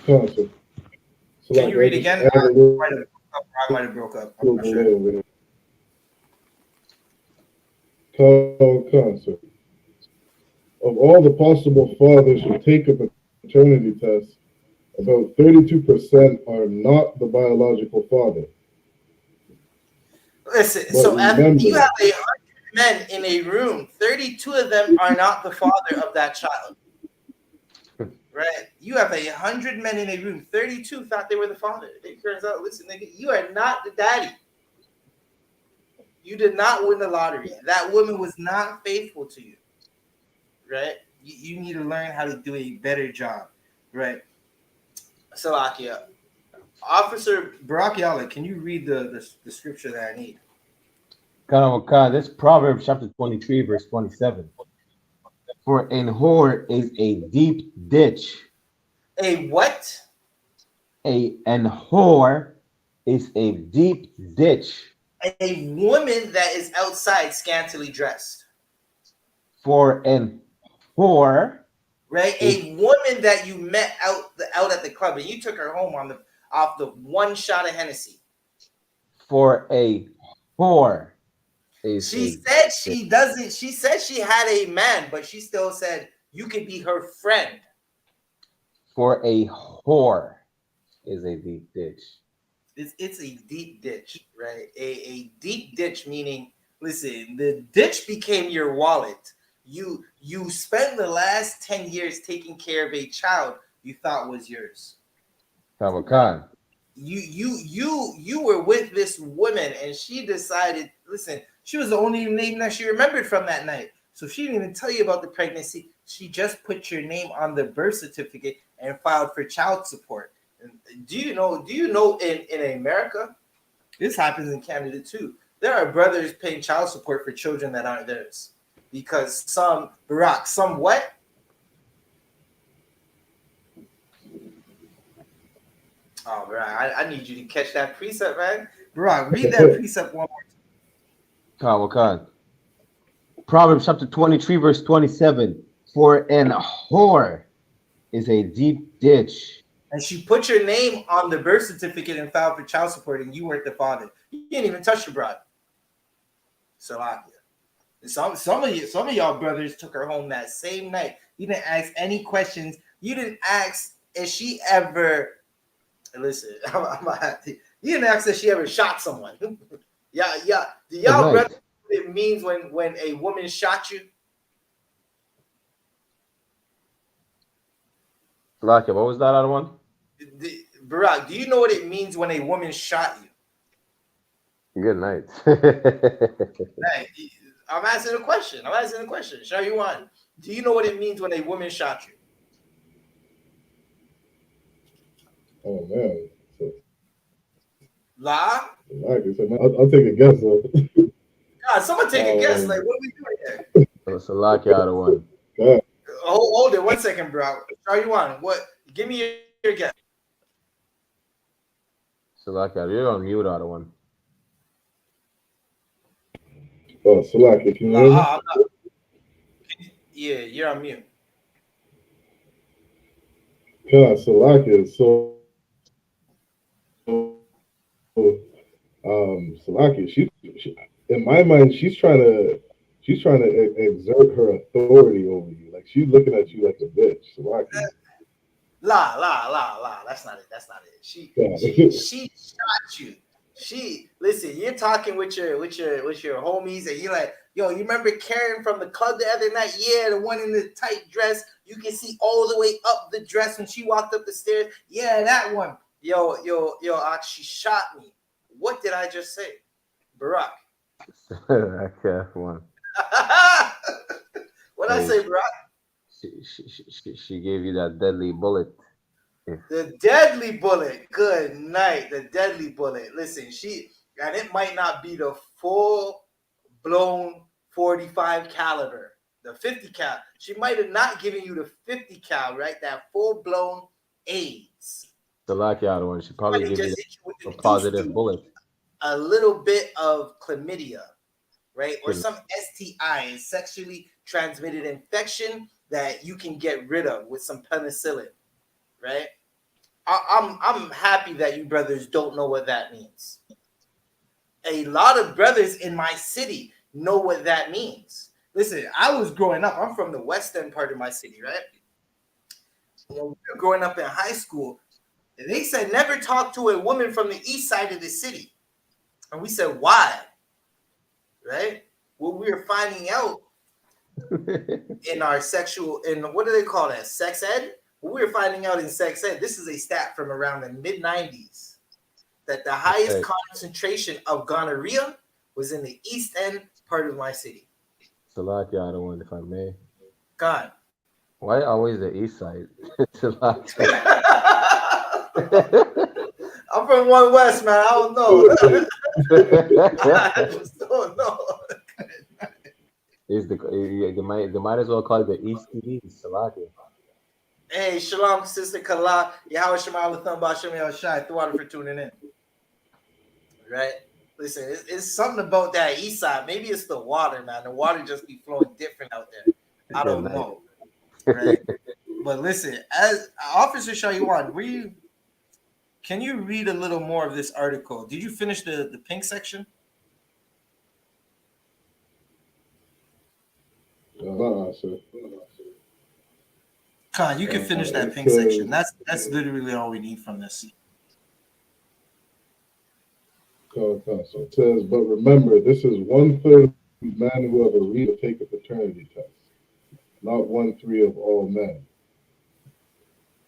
concepts. So can you read again? I might have broke up. I'm not sure. Concept. Of all the possible fathers who take a paternity test, about 32% are not the biological father. Listen, but so remember, you have 100 men in a room. 32 of them are not the father of that child. Right? You have 100 men in a room. 32 thought they were the father. It turns out, listen, nigga, you are not the daddy. You did not win the lottery. That woman was not faithful to you. Right? You need to learn how to do a better job. Right? Salakia. Officer Barakiala, can you read the scripture that I need? That's Proverbs chapter 23, verse 27. For an whore is a deep ditch. A what? An whore is a deep ditch. A woman that is outside scantily dressed. For and whore. Right? A woman that you met out at the club and you took her home off the one shot of Hennessy. For a whore. She said she doesn't. She said she had a man, but she still said you could be her friend. For a whore is a deep ditch. It's a deep ditch, right? A deep ditch meaning, listen, the ditch became your wallet. You spent the last 10 years taking care of a child you thought was yours. Khan. You were with this woman and she decided, listen, she was the only name that she remembered from that night. So she didn't even tell you about the pregnancy. She just put your name on the birth certificate and filed for child support. And do you know in America, this happens in Canada too. There are brothers paying child support for children that aren't theirs. Because some what? Oh, bro, I need you to catch that precept, man. Barack, read that precept one more time. Khan. Proverbs chapter 23, verse 27. For an whore is a deep ditch. And she put your name on the birth certificate and filed for child support, and you weren't the father. You didn't even touch the bride. Salakia. Some of y'all brothers took her home that same night. You didn't ask any questions. You didn't ask if she ever. Listen, you didn't ask if she ever shot someone. yeah. Do y'all brother know what it means when a woman shot you? Salakia, what was that other one? Barack, do you know what it means when a woman shot you? Good night. Hey, I'm asking a question. Show you one. Do you know what it means when a woman shot you? Oh man. La? I'll take a guess though. God, someone take a guess. Like, what are we doing here? Salakia other one. Hold it 1 second, bro. Show you one. What? Give me your guess. Salakia, you're on mute other one. Oh, Salakia, can you hear me? Yeah, you're on mute. God, Salakia, so Salakia, she in my mind, she's trying to exert her authority over you. Like she's looking at you like a bitch. Salakia. La. That's not it. She shot you. Listen, you're talking with your homies, and you're like, yo, you remember Karen from the club the other night? Yeah, the one in the tight dress. You can see all the way up the dress when she walked up the stairs. Yeah, that one. Yo, she shot me. What did I just say? Barack. Okay, one. What did I say, Barack? She gave you that deadly bullet. The deadly bullet. Good night. The deadly bullet. Listen, and it might not be the full blown 45 caliber, the 50 cal. She might have not given you the 50 cal, right? That full blown AIDS. The lucky other one. She probably gave you a positive bullet. A little bit of chlamydia, right? Or some STI, sexually transmitted infection that you can get rid of with some penicillin. Right? I'm happy that you brothers don't know what that means. A lot of brothers in my city know what that means. Listen, I was growing up. I'm from the western part of my city, right? When we were growing up in high school, they said never talk to a woman from the east side of the city. And we said, why? Right? Well, we were finding out in our what do they call that? Sex ed? We were finding out in sex ed, this is a stat from around the mid-90s, that the highest concentration of gonorrhea was in the east end part of my city. Salakia, I don't want, if I may. God. Why always the east side? I'm from One West, man. I don't know. I just don't know. They might as well call it the East TV, Salakia. Hey, Shalom, Sister Kala. Yahweh Shema Alatham Bashem Yahshai. Throughout for tuning in. Right? Listen, it's something about that east side. Maybe it's the water, man. The water just be flowing different out there. I Good don't night. know, right? But listen, as Officer Shaywan, can you read a little more of this article? Did you finish the pink section? Sir. Khan, you can finish that It pink section. says, That's literally all we need from this. so it says, but remember, this is 1/3 of men who have agreed to take a paternity test, not 1/3 of all men.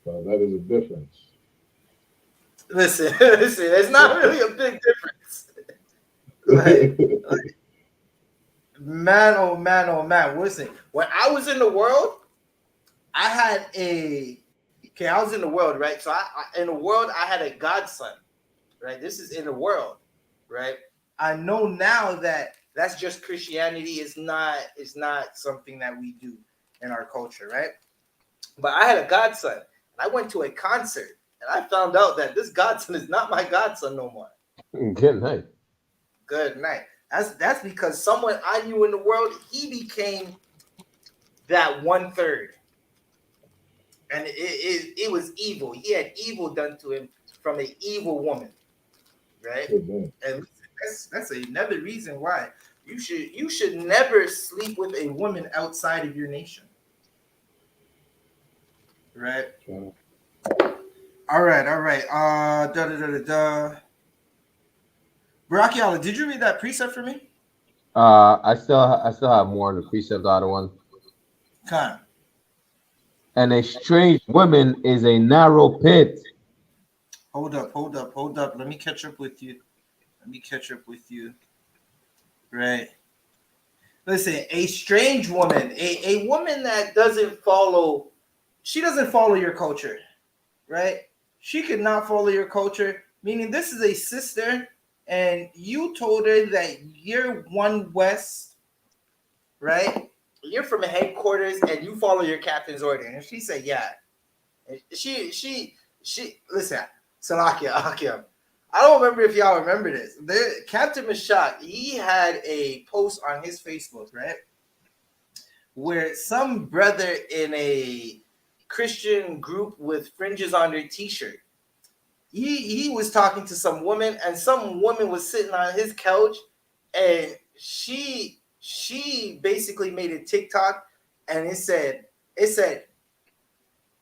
So that is a difference. Listen, it's not really a big difference. Man, oh man, oh man. Listen, when I was in the world, I had I was in the world, right? So in the world, I had a godson, right? This is in the world, right? I know now that that's just Christianity. It's not something that we do in our culture, right? But I had a godson, and I went to a concert, and I found out that this godson is not my godson no more. Good night. Good night. That's because someone I knew in the world, he became that 1/3. And it was evil. He had evil done to him from an evil woman, right? And that's another reason why you should never sleep with a woman outside of your nation, right? All right. Barakiala, did you read that precept for me? I still have more of the precept out of one. Khan. An estranged woman is a narrow pit. Hold up. Let me catch up with you. Right. Listen, a strange woman, a woman that doesn't follow your culture, right? She could not follow your culture, meaning this is a sister, and you told her that you're one West, right? You're from a headquarters and you follow your captain's order. And she said, yeah. She listen, Salakia. I don't remember if y'all remember this. Captain Mashak, he had a post on his Facebook, right? Where some brother in a Christian group with fringes on their t-shirt, he was talking to some woman, and some woman was sitting on his couch, and she basically made a TikTok, and it said,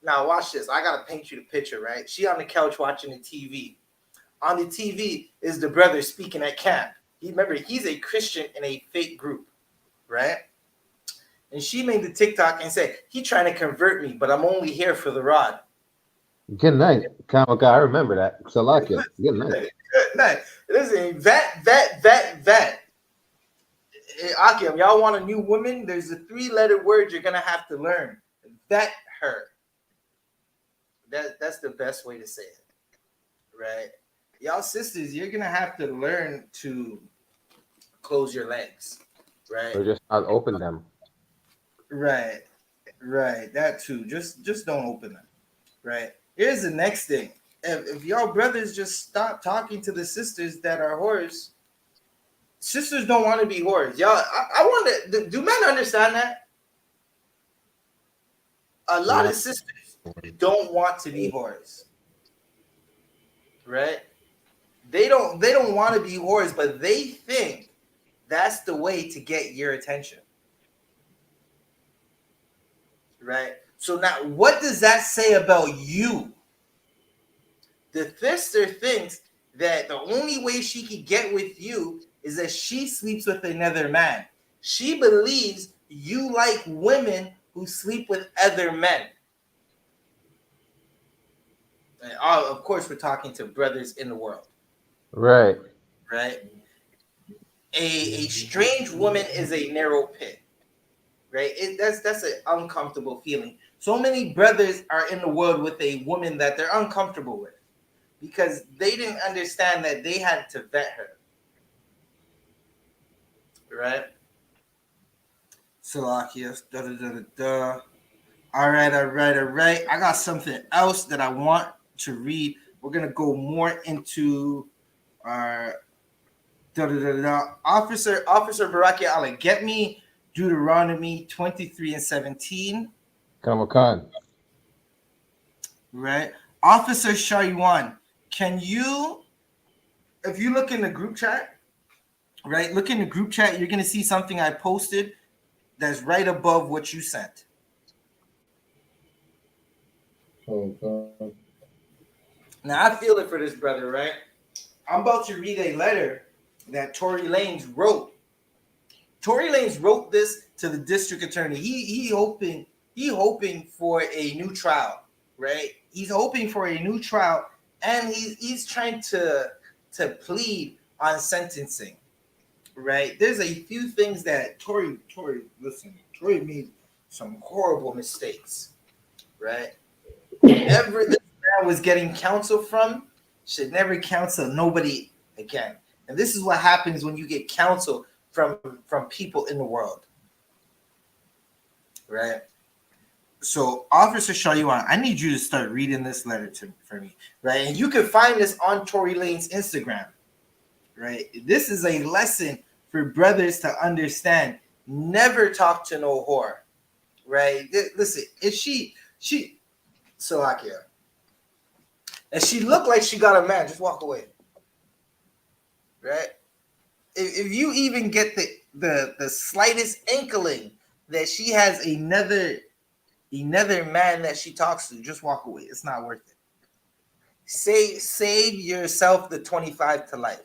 now watch this. I gotta paint you the picture, right? She on the couch watching the TV. On the TV is the brother speaking at camp. Remember, he's a Christian in a fake group, right? And she made the TikTok and said, he trying to convert me, but I'm only here for the rod. Good night. Kamaka, I remember that. Salakia. Good night. Good night. Listen, vet. Akim, y'all want a new woman? There's a 3-letter word you're gonna have to learn. Vet her. That's the best way to say it, right? Y'all sisters, you're gonna have to learn to close your legs, right? Or just not open them. Right. That too. Just don't open them, right? Here's the next thing. If y'all brothers just stop talking to the sisters that are whores, sisters don't want to be whores. Y'all, I want to. Do men understand that? A lot of sisters don't want to be whores, right? They don't want to be whores, but they think that's the way to get your attention, right? So now, what does that say about you? The sister thinks that the only way she can get with you is that she sleeps with another man. She believes you like women who sleep with other men. And of course, we're talking to brothers in the world. Right. A strange woman is a narrow pit, right? That's an uncomfortable feeling. So many brothers are in the world with a woman that they're uncomfortable with because they didn't understand that they had to vet her, right? Salakias, All right. I got something else that I want to read. We're gonna go more into our Officer Baraki Allah, get me Deuteronomy 23:17. Kamakan. Right. Officer Shaywan, can you, if you look in the group chat, right? Look in the group chat, you're gonna see something I posted that's right above what you sent. Okay. Now I feel it for this brother, right? I'm about to read a letter that Tory Lanez wrote. Tory Lanez wrote this to the district attorney. He hoping for a new trial, right? He's hoping for a new trial, and he's trying to plead on sentencing, right? There's a few things that Tory made some horrible mistakes, right? Whoever this man was getting counsel from should never counsel nobody again. And this is what happens when you get counsel from people in the world, right? So, Officer Shaywan, I need you to start reading this letter for me, right? And you can find this on Tory Lanez Instagram, right? This is a lesson for brothers to understand. Never talk to no whore, right? Listen, if she Salakia, and she looked like she got a man, just walk away, right? If you even get the slightest inkling that she has another man that she talks to, just walk away. It's not worth it. Save yourself the 25 to life,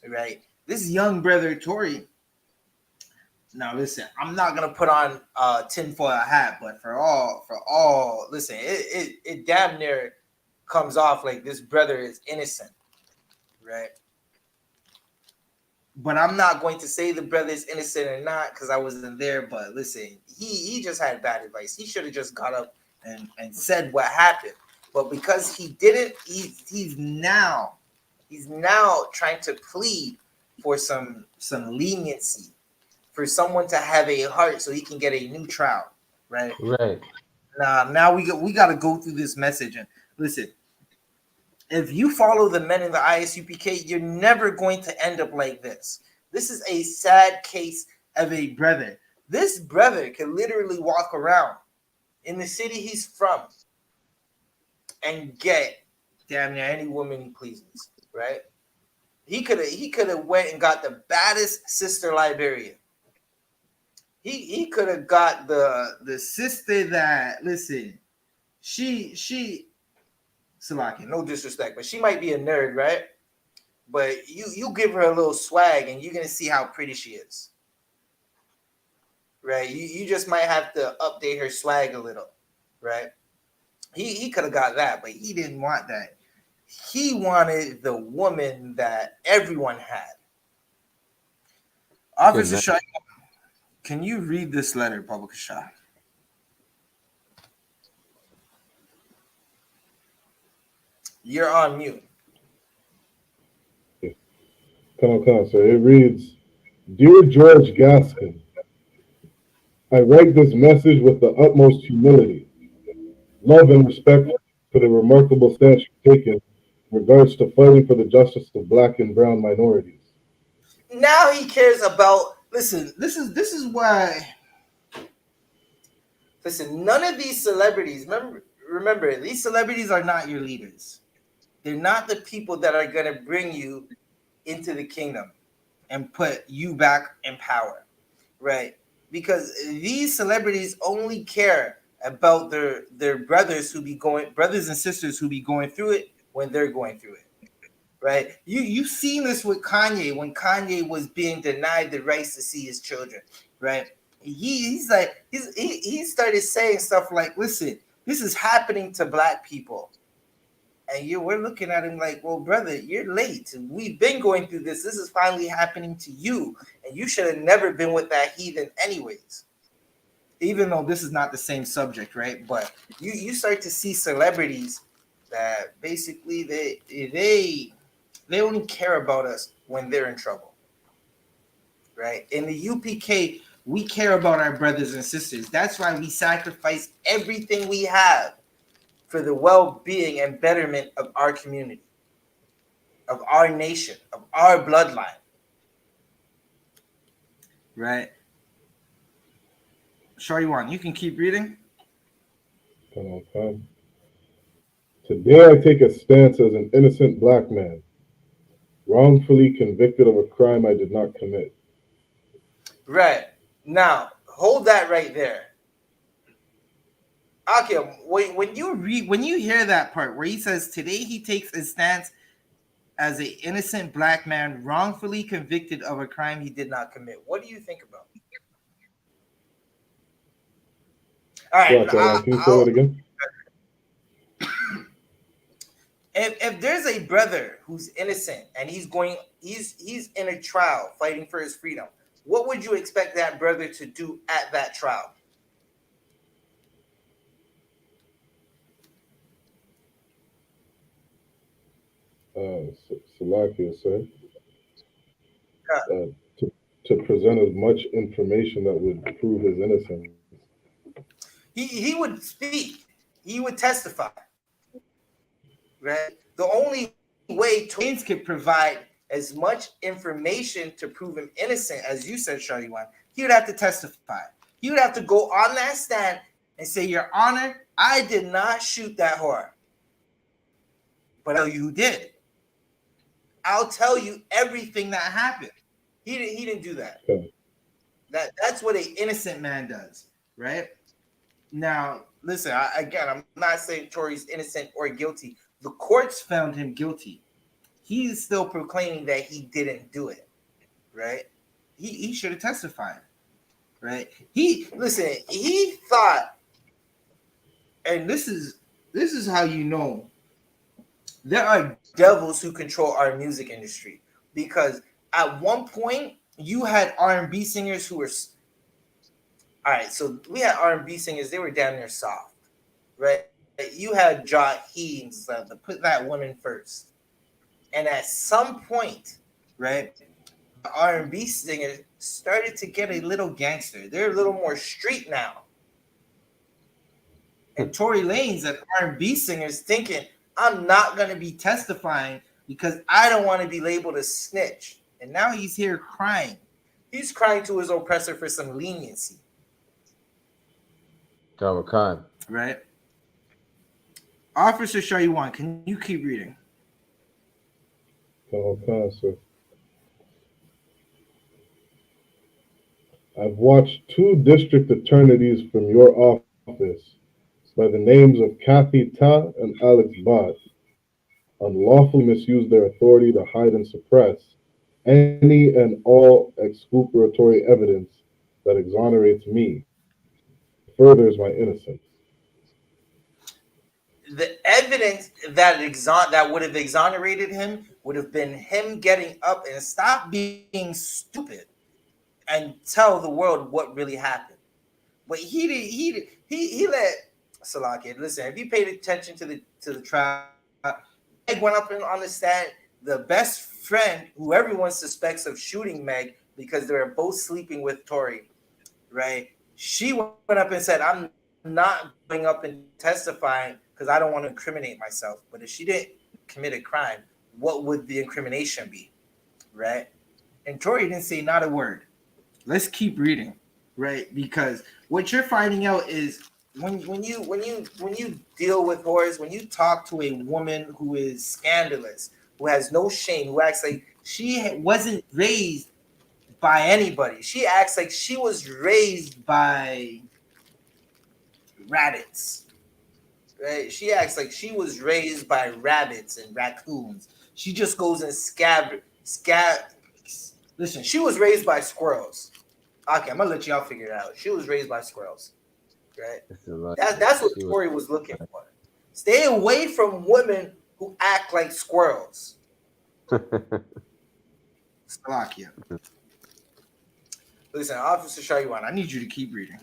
right? This young brother Tory. Now listen, I'm not gonna put on tinfoil hat, but for all, listen, it damn near comes off like this brother is innocent, right? But I'm not going to say the brother is innocent or not because I wasn't there. But listen, he just had bad advice. He should have just got up and said what happened. But because he didn't, he's now trying to plead for some leniency, for someone to have a heart so he can get a new trial, right? Right. Now we got to go through this message and listen. If you follow the men in the ISUPK, you're never going to end up like this. This is a sad case of a brother. This brother can literally walk around in the city he's from and get damn near any woman he pleases, right? He could have went and got the baddest sister Liberian. He could have got the sister that, listen, she Salaki, no disrespect, but she might be a nerd, right? But you give her a little swag and you're gonna see how pretty she is. Right? You just might have to update her swag a little, right? He could have got that, but he didn't want that. He wanted the woman that everyone had. Officer Shah, can you read this letter, Public Shah? You're on mute. Come on. So it reads, Dear George Gaskin, I write this message with the utmost humility, love, and respect for the remarkable stance you've taken in regards to fighting for the justice of black and brown minorities. Now he cares about, listen, this is why. Listen, none of these celebrities, remember, these celebrities are not your leaders. They're not the people that are going to bring you into the kingdom and put you back in power, right? Because these celebrities only care about their brothers and sisters who be going through it when they're going through it, right? You've seen this with Kanye when Kanye was being denied the rights to see his children, right? He started saying stuff like, listen, this is happening to black people. And we're looking at him like, well, brother, you're late. We've been going through this. This is finally happening to you. And you should have never been with that heathen anyways. Even though this is not the same subject, right? But you start to see celebrities that basically they only care about us when they're in trouble, right? In the UPK, we care about our brothers and sisters. That's why we sacrifice everything we have for the well-being and betterment of our community. of our nation, of our bloodline. Right? Shariwan, you can keep reading. Okay. Today I take a stance as an innocent black man, wrongfully convicted of a crime I did not commit. Right. Now, hold that right there. Okay, when you hear that part where he says today he takes a stance as an innocent black man wrongfully convicted of a crime he did not commit, what do you think about? All right, Can you say that again? If there's a brother who's innocent and he's in a trial fighting for his freedom, what would you expect that brother to do at that trial? Salakia said to present as much information that would prove his innocence. He would speak. He would testify. Right? The only way Twins could provide as much information to prove him innocent, as you said, Shariwan, he would have to testify. He would have to go on that stand and say, Your Honor, I did not shoot that whore. But I'll tell you who did. I'll tell you everything that happened. He didn't do that. Okay. That's what an innocent man does, right? Now, listen, I'm not saying Tory's innocent or guilty. The courts found him guilty. He's still proclaiming that he didn't do it, right? He should have testified, right? He thought, and this is how you know there are devils who control our music industry, because at one point you had R&B singers who were all right. So we had R&B singers; they were down there soft, right? You had Jaheim to put that woman first, and at some point, right, the R&B singers started to get a little gangster. They're a little more street now. And Tory Lanez and R&B singers thinking, I'm not going to be testifying because I don't want to be labeled a snitch. And now he's here crying. He's crying to his oppressor for some leniency. Khan. Right? Officer Shariwan, can you keep reading? Okay, sir. I've watched 2 district attorneys from your office by the names of Kathy Ta and Alex Bott unlawfully misuse their authority to hide and suppress any and all exculpatory evidence that exonerates me, furthers my innocence. The evidence that would have exonerated him would have been him getting up and stop being stupid and tell the world what really happened. But he let Salakia. Listen, if you paid attention to the trial, Meg went up on the stand. The best friend, who everyone suspects of shooting Meg because they were both sleeping with Tory, right? She went up and said, I'm not going up and testifying because I don't want to incriminate myself. But if she didn't commit a crime, what would the incrimination be, right? And Tory didn't say not a word. Let's keep reading, right? Because what you're finding out is when you deal with whores, when you talk to a woman who is scandalous, who has no shame, who acts like she wasn't raised by anybody, she acts like she was raised by rabbits, right? She acts like she was raised by rabbits and raccoons. She just goes and scab. Listen, she was raised by squirrels. Okay, I'm gonna let y'all figure it out. She was raised by squirrels, right? That's what Tory was looking for. Stay away from women who act like squirrels. Slovakia. Listen, Officer Shariwan, I need you to keep reading.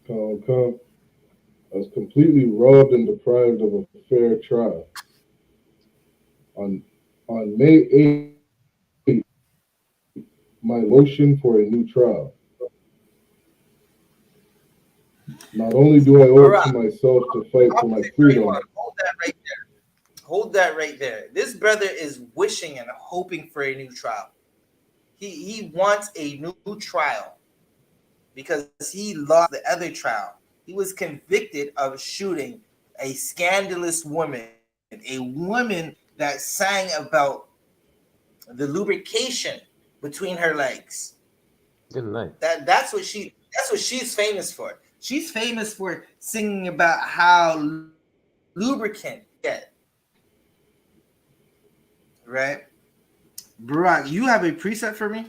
I was completely robbed and deprived of a fair trial. On May 8th, my motion for a new trial. Not only do I owe it to myself to fight for my freedom. Hold that right there. Hold that right there. This brother is wishing and hoping for a new trial. He wants a new trial because he lost the other trial. He was convicted of shooting a scandalous woman, a woman that sang about the lubrication between her legs. Good night. That's what she's famous for. She's famous for singing about how lubricant get. Right? Barack, you have a preset for me?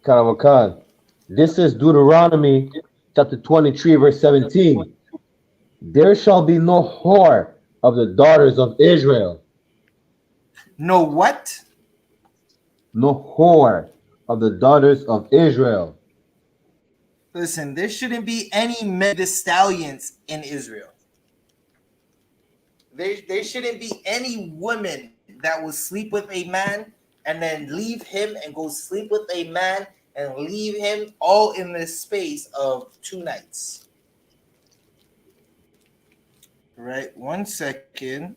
Khan. This is Deuteronomy chapter 23, verse 17. There shall be no whore of the daughters of Israel. No what? No whore of the daughters of Israel. Listen, there shouldn't be any mega stallions in Israel. There shouldn't be any woman that will sleep with a man and then leave him and go sleep with a man and leave him all in the space of 2 nights. Right, 1 second.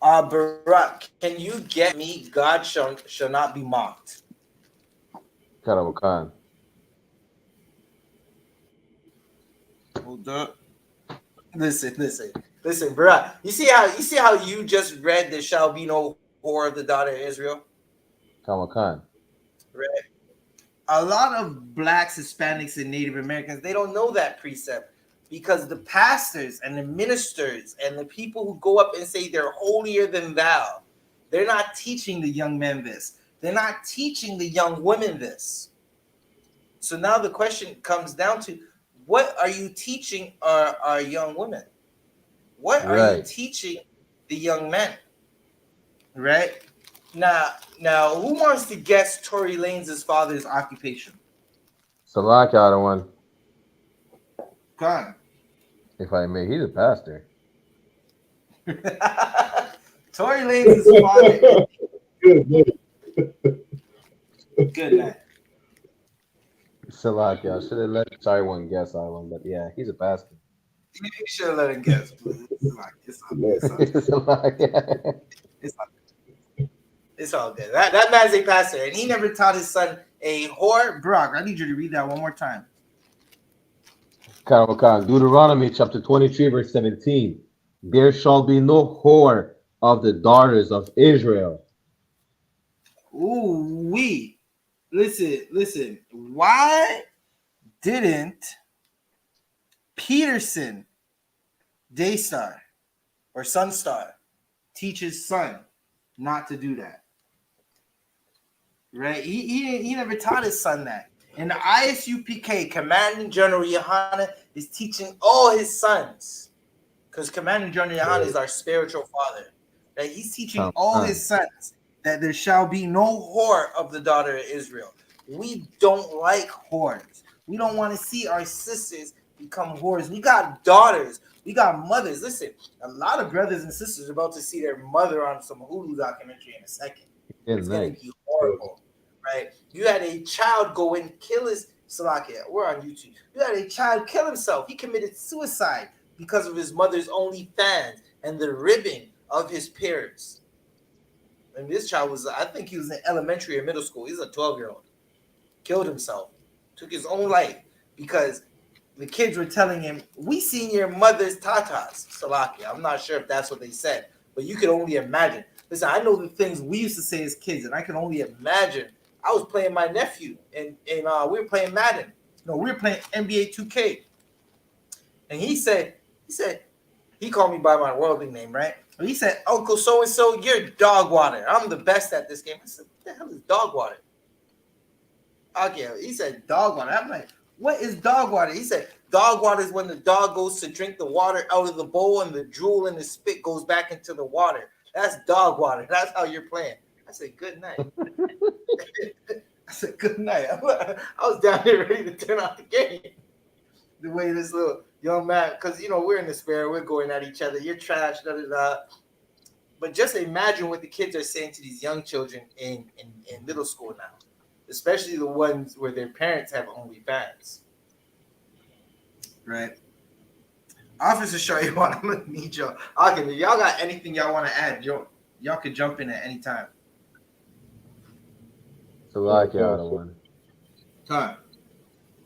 Barack, can you get me God shall not be mocked? Khan. Hold up. Listen, Barack. You see how you just read there shall be no whore of the daughter of Israel? Khan. Right. A lot of blacks, Hispanics, and Native Americans, they don't know that precept because the pastors and the ministers and the people who go up and say they're holier than thou, they're not teaching the young men this. They're not teaching the young women this. So now the question comes down to, what are you teaching our young women? What are you teaching the young men? Right? Now, who wants to guess Tory Lanez' father's occupation? Salak, I don't want. Khan. If I may, he's a pastor. Tory Lanez' father. Good night. Good night. Salak, I should have let one guess on one, but yeah, he's a pastor. You should have let him guess, please. It's all good. That man's a pastor, and he never taught his son a whore. Brock, I need you to read that one more time. Khan. Deuteronomy chapter 23, verse 17. There shall be no whore of the daughters of Israel. Ooh, listen. Why didn't Peterson Daystar or Sunstar teach his son not to do that? Right? He never taught his son that. And the ISUPK, Commanding General YAHANNA, is teaching all his sons, because Commanding General YAHANNA is our spiritual father. Right? He's teaching all his sons that there shall be no whore of the daughter of Israel. We don't like whores. We don't want to see our sisters become whores. We got daughters. We got mothers. Listen, a lot of brothers and sisters are about to see their mother on some Hulu documentary in a second. It's going to be horrible, right? You had a child go and kill his Salakia. We're on YouTube. You had a child kill himself. He committed suicide because of his mother's OnlyFans and the ribbing of his parents. And this child was, I think he was in elementary or middle school. He's a 12-year-old. Killed himself. Took his own life because the kids were telling him, we seen your mother's tatas, Salakia. I'm not sure if that's what they said, but you could only imagine. Listen, I know the things we used to say as kids, and I can only imagine. I was playing my nephew, and we were playing Madden. No, we were playing NBA 2K. And he called me by my worldly name, right? He said, Uncle so-and-so, you're dog water. I'm the best at this game. I said, what the hell is dog water? Okay, he said dog water. I'm like, what is dog water? He said, dog water is when the dog goes to drink the water out of the bowl and the drool and the spit goes back into the water. That's dog water. That's how you're playing. I said, good night. I said, good night. I was down here ready to turn off the game. The way this little young man, because, we're in the spirit. We're going at each other. You're trash, da-da-da. But just imagine what the kids are saying to these young children in middle school now, especially the ones where their parents have OnlyFans. Right. Officer Shariwan, I'm gonna need y'all. Okay, if y'all got anything y'all want to add, y'all could jump in at any time. Salakia, other one. Time.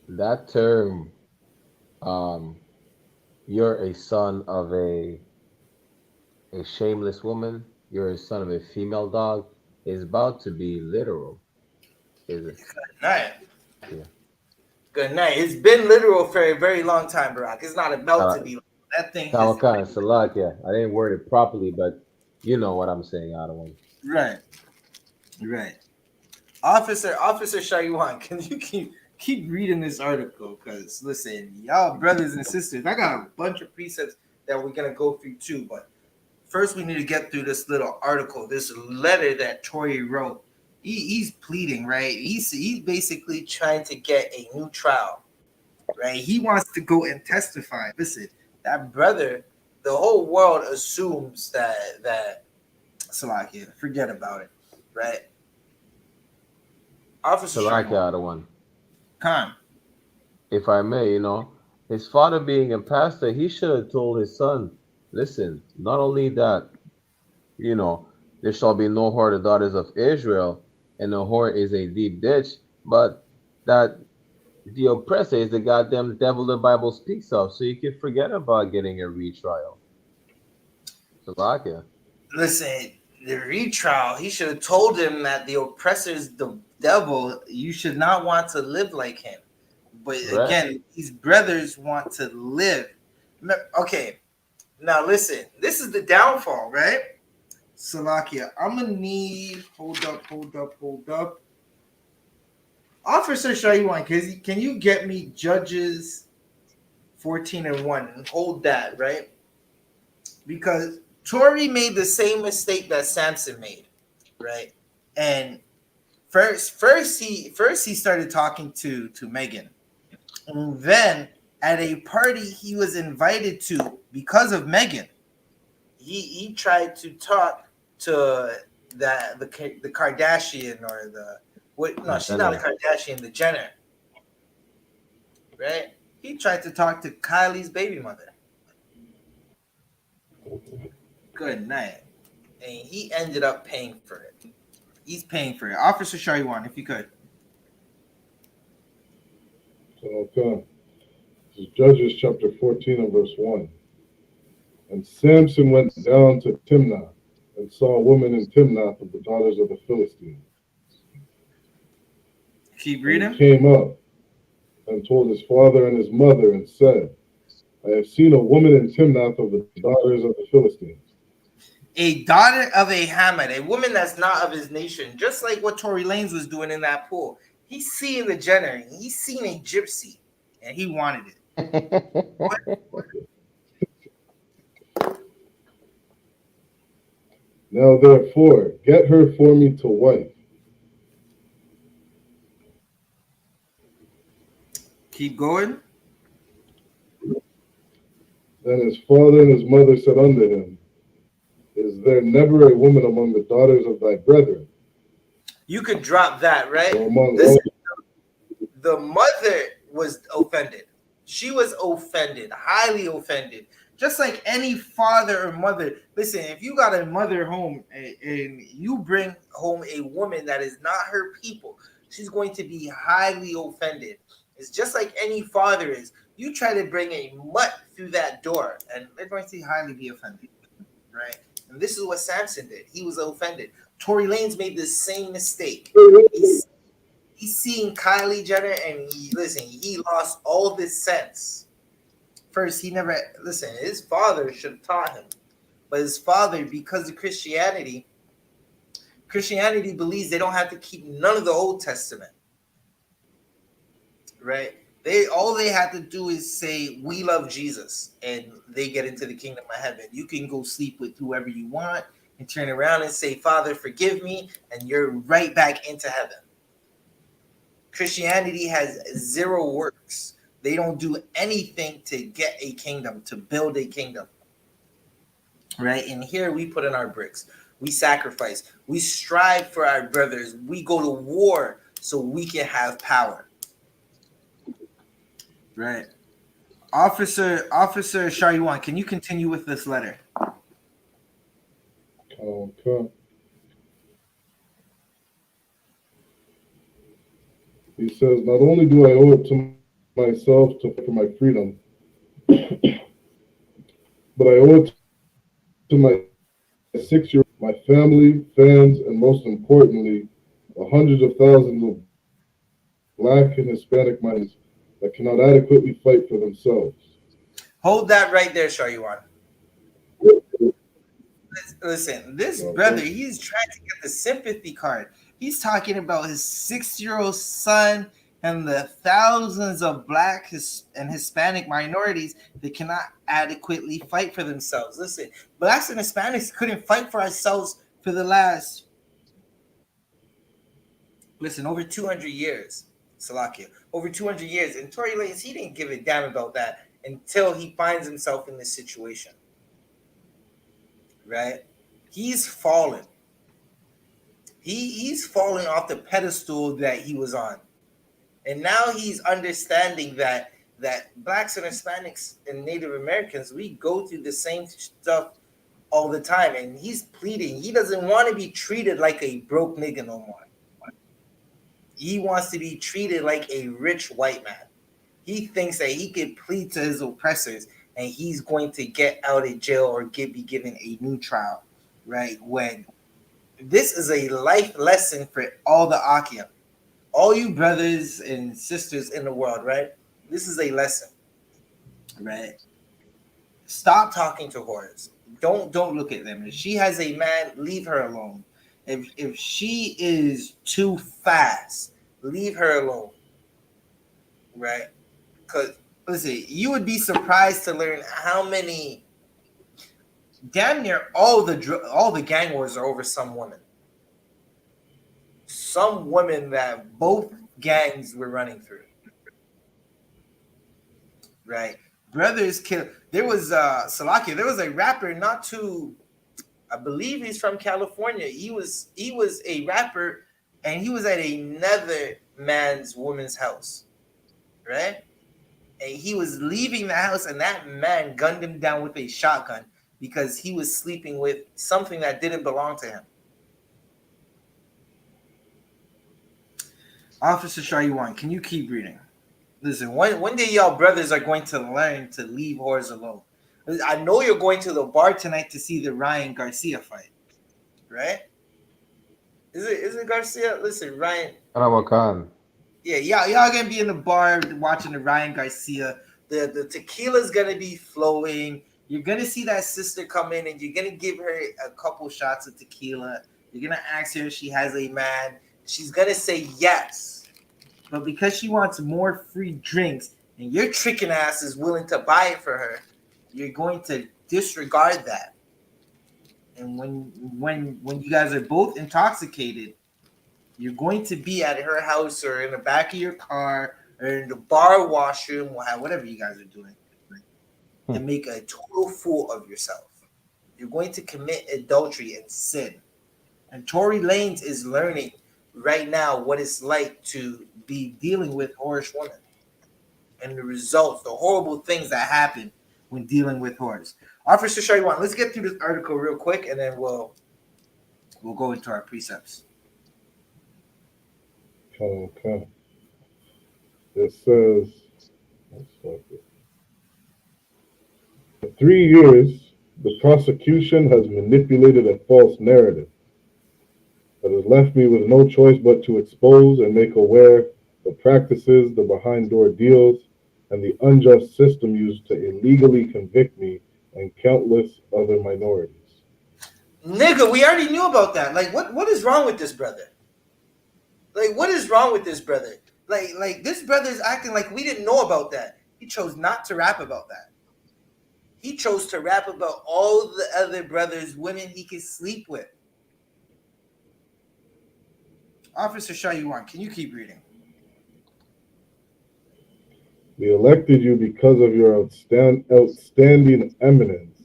That term, um, you're a son of a shameless woman, you're a son of a female dog, is about to be literal. Is it? Good night. Yeah. Good night. It's been literal for a very long time, Barack. It's not about to Sala- be. That thing has Tawakkal, Salakia. I didn't word it properly, but you know what I'm saying, other one. right. Right. Officer Shariwan, can you keep reading this article? Because listen, y'all brothers and sisters, I got a bunch of precepts that we're gonna go through too. But first, we need to get through this little article, this letter that Tory wrote. He's pleading, right? He's basically trying to get a new trial, right? He wants to go and testify. Listen, that brother, the whole world assumes that Salakia, forget about it, right? Officer Salakia, Shariwan, other one. Khan. If I may, his father being a pastor, he should have told his son, listen, not only that, there shall be no whore the daughters of Israel, and the whore is a deep ditch, but that the oppressor is the goddamn devil the Bible speaks of, so you can forget about getting a retrial. Salakia. Listen, the retrial, he should have told him that the oppressor is the devil. You should not want to live like him. But Right. again, these brothers want to live. Okay, now listen, this is the downfall, right? Salakia, I'm gonna need hold up. Officer Shaiwan, can you get me Judges 14:1 and hold that, right? Because Tory made the same mistake that Samson made, right? And first he started talking to Megan, and then at a party he was invited to because of Megan, he tried to talk to the Kardashian or the what? No, she's not a Kardashian, the Jenner, right? He tried to talk to Kylie's baby mother. Good night. And he ended up paying for it. He's paying for it. Officer Shariwan, if you could. Okay. This is Judges chapter 14 and verse 1. And Samson went down to Timnath and saw a woman in Timnath of the daughters of the Philistines. Keep And reading. he came up and told his father and his mother and said, I have seen a woman in Timnath of the daughters of the Philistines. A daughter of a Hamad, a woman that's not of his nation, just like what Tory Lanez was doing in that pool. He's seeing the Jenner, he's seen a gypsy, and he wanted it. Now therefore, get her for me to wife. Keep going. Then his father and his mother said unto him, Is there never a woman among the daughters of thy brethren? You could drop that, right? Or among Listen, all the mother was offended. She was offended, highly offended. Just like any father or mother. Listen, if you got a mother home and you bring home a woman that is not her people, she's going to be highly offended. It's just like any father is. You try to bring a mutt through that door, and they're going to highly be offended, right? And this is what Samson did. He was offended. Tory Lanez made the same mistake. He's seeing Kylie Jenner, and he lost all this sense. First, his father should have taught him. But his father, because of Christianity believes they don't have to keep none of the Old Testament. Right? All they have to do is say, we love Jesus, and they get into the kingdom of heaven. You can go sleep with whoever you want and turn around and say, Father, forgive me, and you're right back into heaven. Christianity has zero works. They don't do anything to get a kingdom, to build a kingdom. Right? And here we put in our bricks. We sacrifice. We strive for our brothers. We go to war so we can have power. Right. Officer Shariwan, can you continue with this letter? Okay. He says, not only do I owe it to myself to fight for my freedom, but I owe it to my 6-year-old, my family, fans, and most importantly, the hundreds of thousands of Black and Hispanic minds that cannot adequately fight for themselves. Hold that right there, Shariwan. Listen, this brother, he's trying to get the sympathy card. He's talking about his 6-year-old son and the thousands of Black and Hispanic minorities that cannot adequately fight for themselves. Listen, Blacks and Hispanics couldn't fight for ourselves for the last, over 200 years. Salakia, over 200 years. And Tory Lanez, he didn't give a damn about that until he finds himself in this situation. Right? He's fallen. He's fallen off the pedestal that he was on. And now he's understanding that Blacks and Hispanics and Native Americans, we go through the same stuff all the time. And he's pleading. He doesn't want to be treated like a broke nigga no more. He wants to be treated like a rich white man. He thinks that he could plead to his oppressors and he's going to get out of jail or be given a new trial, right? When this is a life lesson for all the Akim, all you brothers and sisters in the world, right? This is a lesson, right? Stop talking to whores. Don't look at them. If she has a man, leave her alone. If she is too fast, leave her alone, right? Because listen, you would be surprised to learn how many, damn near all the gang wars are over some woman. Some women that both gangs were running through, right? Brothers killed. There was Salakia. There was a rapper not too. I believe he's from California. He was a rapper, and he was at another woman's house, right? And he was leaving the house, and that man gunned him down with a shotgun because he was sleeping with something that didn't belong to him. Officer Shariwan, can you keep reading? Listen, one day y'all brothers are going to learn to leave whores alone. I know you're going to the bar tonight to see the Ryan Garcia fight, right? Is it Garcia? Listen, Ryan. Ramakan. Yeah, y'all gonna be in the bar watching the Ryan Garcia. The tequila's gonna be flowing. You're gonna see that sister come in, and you're gonna give her a couple shots of tequila. You're gonna ask her if she has a man. She's gonna say yes, but because she wants more free drinks, and your tricking ass is willing to buy it for her, you're going to disregard that. And when you guys are both intoxicated, you're going to be at her house or in the back of your car or in the bar washroom, whatever you guys are doing, and make a total fool of yourself. You're going to commit adultery and sin. And Tory Lanez is learning right now what it's like to be dealing with whorish women and the results, the horrible things that happen when dealing with whores. Officer Shariwan, let's get through this article real quick, and then we'll go into our precepts. Okay. It says, for 3 years, the prosecution has manipulated a false narrative that has left me with no choice but to expose and make aware the practices, the behind-door deals, and the unjust system used to illegally convict me and countless other minorities. Nigga, we already knew about that. Like, what is wrong with this brother? Like, what is wrong with this brother? Like this brother is acting like we didn't know about that. He chose not to rap about that. He chose to rap about all the other brothers, women he could sleep with. Officer Shariwan, can you keep reading? We elected you because of your outstanding eminence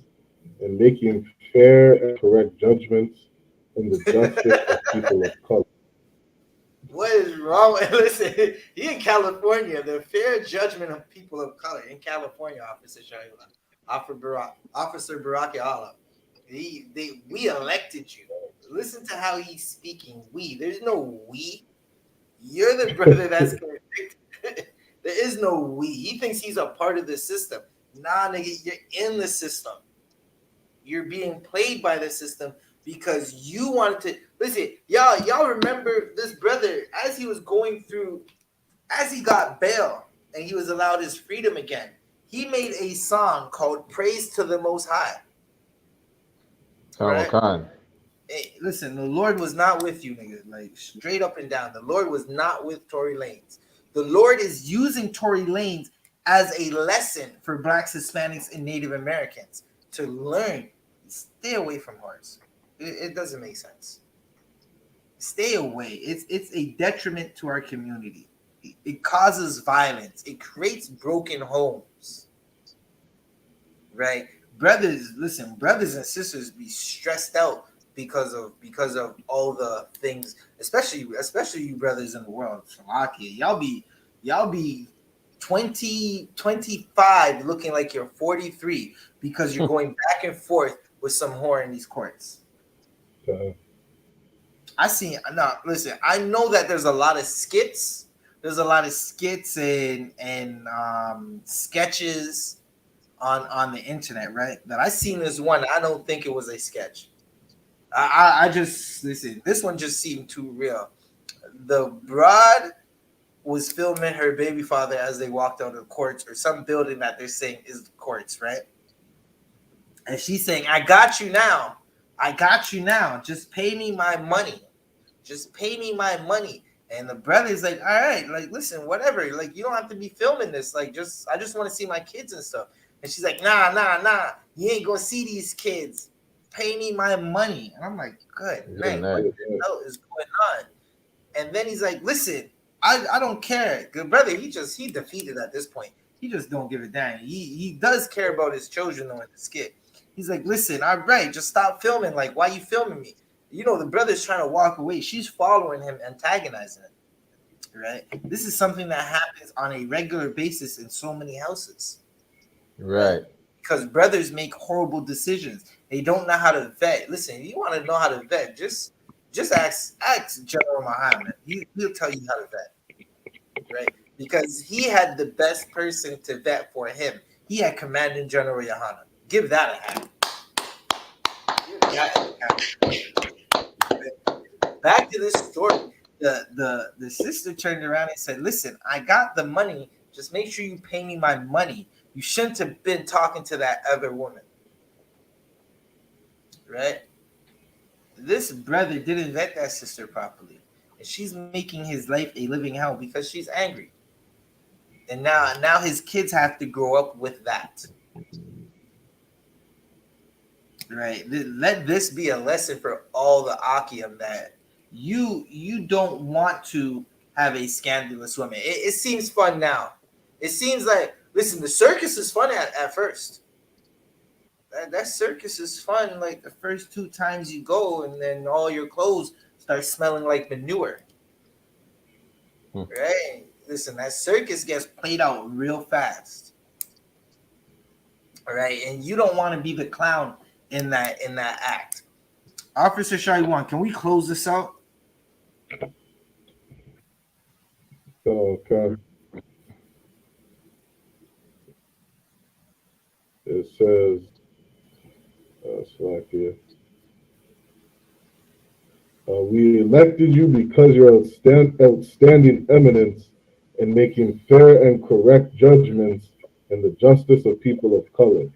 in making fair and correct judgments in the justice of people of color. What is wrong with listen? He in California, the fair judgment of people of color in California, Officer Shaila, Officer Barack Ala. We elected you. Listen to how he's speaking. We. There's no we. You're the brother that's convicted. There is no we. He thinks he's a part of the system. Nah, nigga, you're in the system. You're being played by the system because you wanted to listen. Y'all remember this brother as he was going through, as he got bail and he was allowed his freedom again. He made a song called "Praise to the Most High." Right? Hey, listen, the Lord was not with you, nigga. Like straight up and down, the Lord was not with Tory Lanez. The Lord is using Tory Lanez as a lesson for Blacks, Hispanics, and Native Americans to learn. Stay away from horse. It doesn't make sense. Stay away. It's a detriment to our community. It causes violence. It creates broken homes. Right? Brothers, listen, brothers and sisters be stressed out because of all the things, especially you brothers in the world. Slovakia, y'all be 20, 25 looking like you're 43 because you're going back and forth with some whore in these courts. Listen, I know that there's a lot of skits. There's a lot of skits and sketches on the internet, right? That I seen this one. I don't think it was a sketch. I just listen. This one just seemed too real. The broad was filming her baby father as they walked out of the courts or some building that they're saying is the courts, right? And she's saying, I got you now. Just pay me my money. And the brother's like, all right, like, listen, whatever. Like, you don't have to be filming this. Like, I just want to see my kids and stuff. And she's like, nah. You ain't going to see these kids. Pay me my money. And I'm like, good night. What the hell is going on? And then he's like, listen, I don't care. Good brother, he defeated at this point. He just don't give a damn. He does care about his children, though, in the skit. He's like, listen, all right, just stop filming. Like, why you filming me? You know, the brother's trying to walk away. She's following him, antagonizing him, right? This is something that happens on a regular basis in so many houses. Right. Because brothers make horrible decisions. They don't know how to vet. Listen, if you want to know how to vet, just ask General Muhammad. He'll tell you how to vet, right? Because he had the best person to vet for him. He had Commanding General YAHANNA. Give that a hand. Back to this story. The sister turned around and said, listen, I got the money. Just make sure you pay me my money. You shouldn't have been talking to that other woman. Right? This brother didn't vet that sister properly. And she's making his life a living hell because she's angry. And now his kids have to grow up with that. Right? Let this be a lesson for all the Akim that you don't want to have a scandalous woman. It seems fun now. It seems like, listen, the circus is fun at first. That circus is fun like the first 2 times you go, and then all your clothes start smelling like manure. Right? Listen, that circus gets played out real fast. All right, and you don't want to be the clown in that act. Officer Shaiwan, can we close this out? Okay. It says, we elected you because you're outstanding eminence in making fair and correct judgments in the justice of people of color.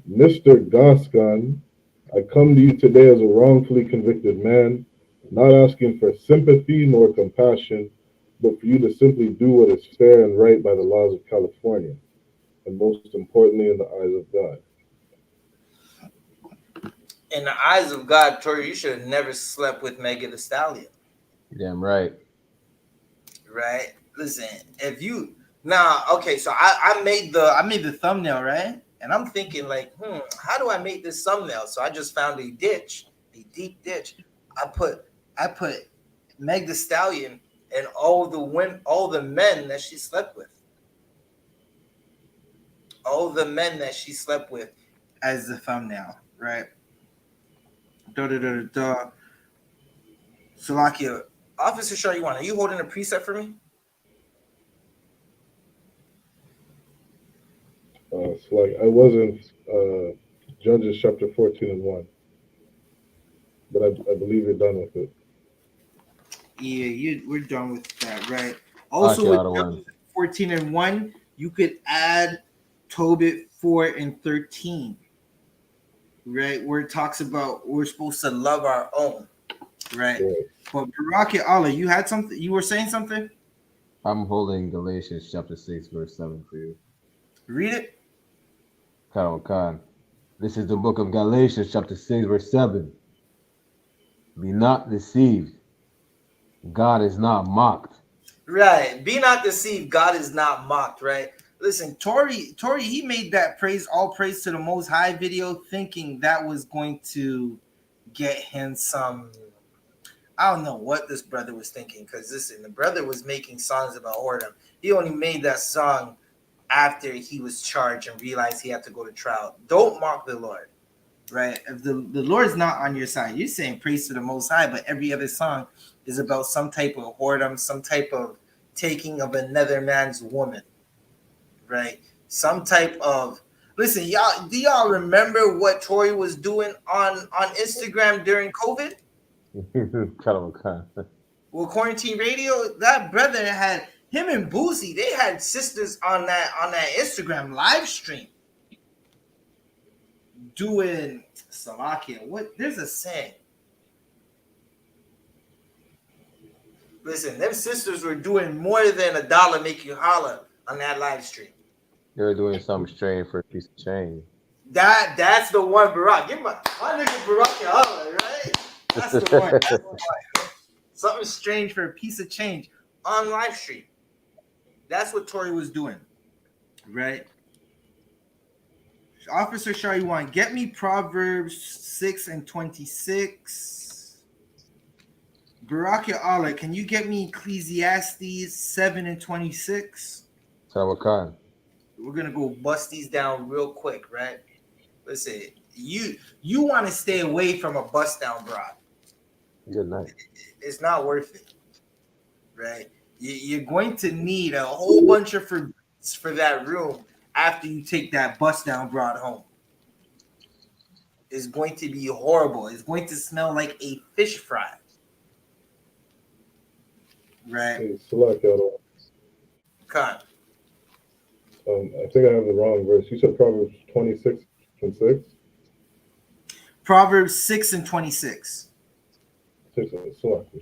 Mr. Gascon, I come to you today as a wrongfully convicted man, not asking for sympathy nor compassion, but for you to simply do what is fair and right by the laws of California, and most importantly, in the eyes of God. In the eyes of God, Tori, you should have never slept with Megan Thee Stallion. Damn right. Right? Listen, if you okay, so I made the thumbnail, right? And I'm thinking like, how do I make this thumbnail? So I just found a deep ditch. I put Meg Thee Stallion and all the men that she slept with. All the men that she slept with as the thumbnail, right? Salakia, Officer Shariwan, are you holding a precept for me? It's like I wasn't Judges chapter 14 and 1, but I believe you're done with it. Yeah, we're done with that, right? I'll Also, get with out of one. 14 and 1, you could add Tobit 4 and 13, right? Where it talks about we're supposed to love our own, right? Right. But Baraki Allah, you had something, you were saying something? I'm holding Galatians chapter 6, verse 7 for you. Read it. Khan. This is the book of Galatians chapter 6, verse 7. Be not deceived. God is not mocked. Right. Be not deceived. God is not mocked, right? Listen, Tori, he made that all praise to the Most High video thinking that was going to get him some, I don't know what this brother was thinking, because listen, the brother was making songs about whoredom. He only made that song after he was charged and realized he had to go to trial. Don't mock the Lord, right? If the Lord's not on your side, you're saying praise to the Most High, but every other song is about some type of whoredom, some type of taking of another man's woman, right? Some type of, listen, y'all, do y'all remember what Tori was doing on Instagram during COVID? Khan. Well, Quarantine Radio, that brother had him and Boozy, they had sisters on that Instagram live stream doing Salakia. What, there's a saying. Listen, them sisters were doing more than $1 make you holler on that live stream. They were doing something strange for a piece of change. That's the one, Barack. Give my nigga Barack your holler, right? That's the one. That's the one. Something strange for a piece of change on live stream. That's what Tori was doing, right? Officer Shariwan, get me Proverbs 6 and 26. Barakia Allah, can you get me Ecclesiastes 7 and 26? Khan. We're gonna go bust these down real quick, right? Listen, you want to stay away from a bust down, bro. Good night. It's not worth it, right? You're going to need a whole bunch of for that room after you take that bust down broad home. It's going to be horrible. It's going to smell like a fish fry. Right. Hey, select out. Khan. I think I have the wrong verse. You said Proverbs 26 and 6? Proverbs 6 and 26. 6 select.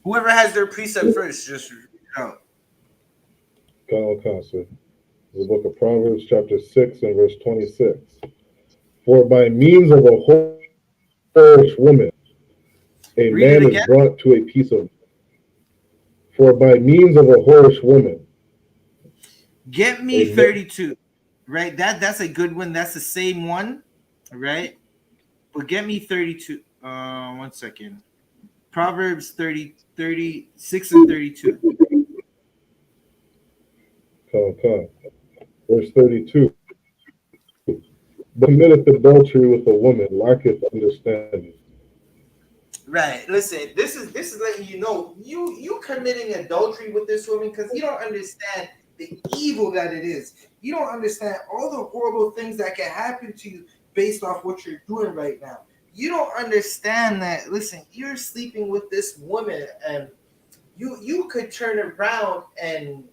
Whoever has their precept first, just out. The book of Proverbs, chapter 6 and verse 26. For by means of a whorish woman, a man is brought to a piece of. For by means of a whorish woman. Get me 32. Right? That's a good one. That's the same one. Right? But get me 32. 1 second. Proverbs 36 and 32. Verse 32. But committeth adultery with a woman, lacketh understanding. Right. Listen, this is letting you know you committing adultery with this woman because you don't understand the evil that it is. You don't understand all the horrible things that can happen to you based off what you're doing right now. You don't understand that. Listen, you're sleeping with this woman, and you could turn around and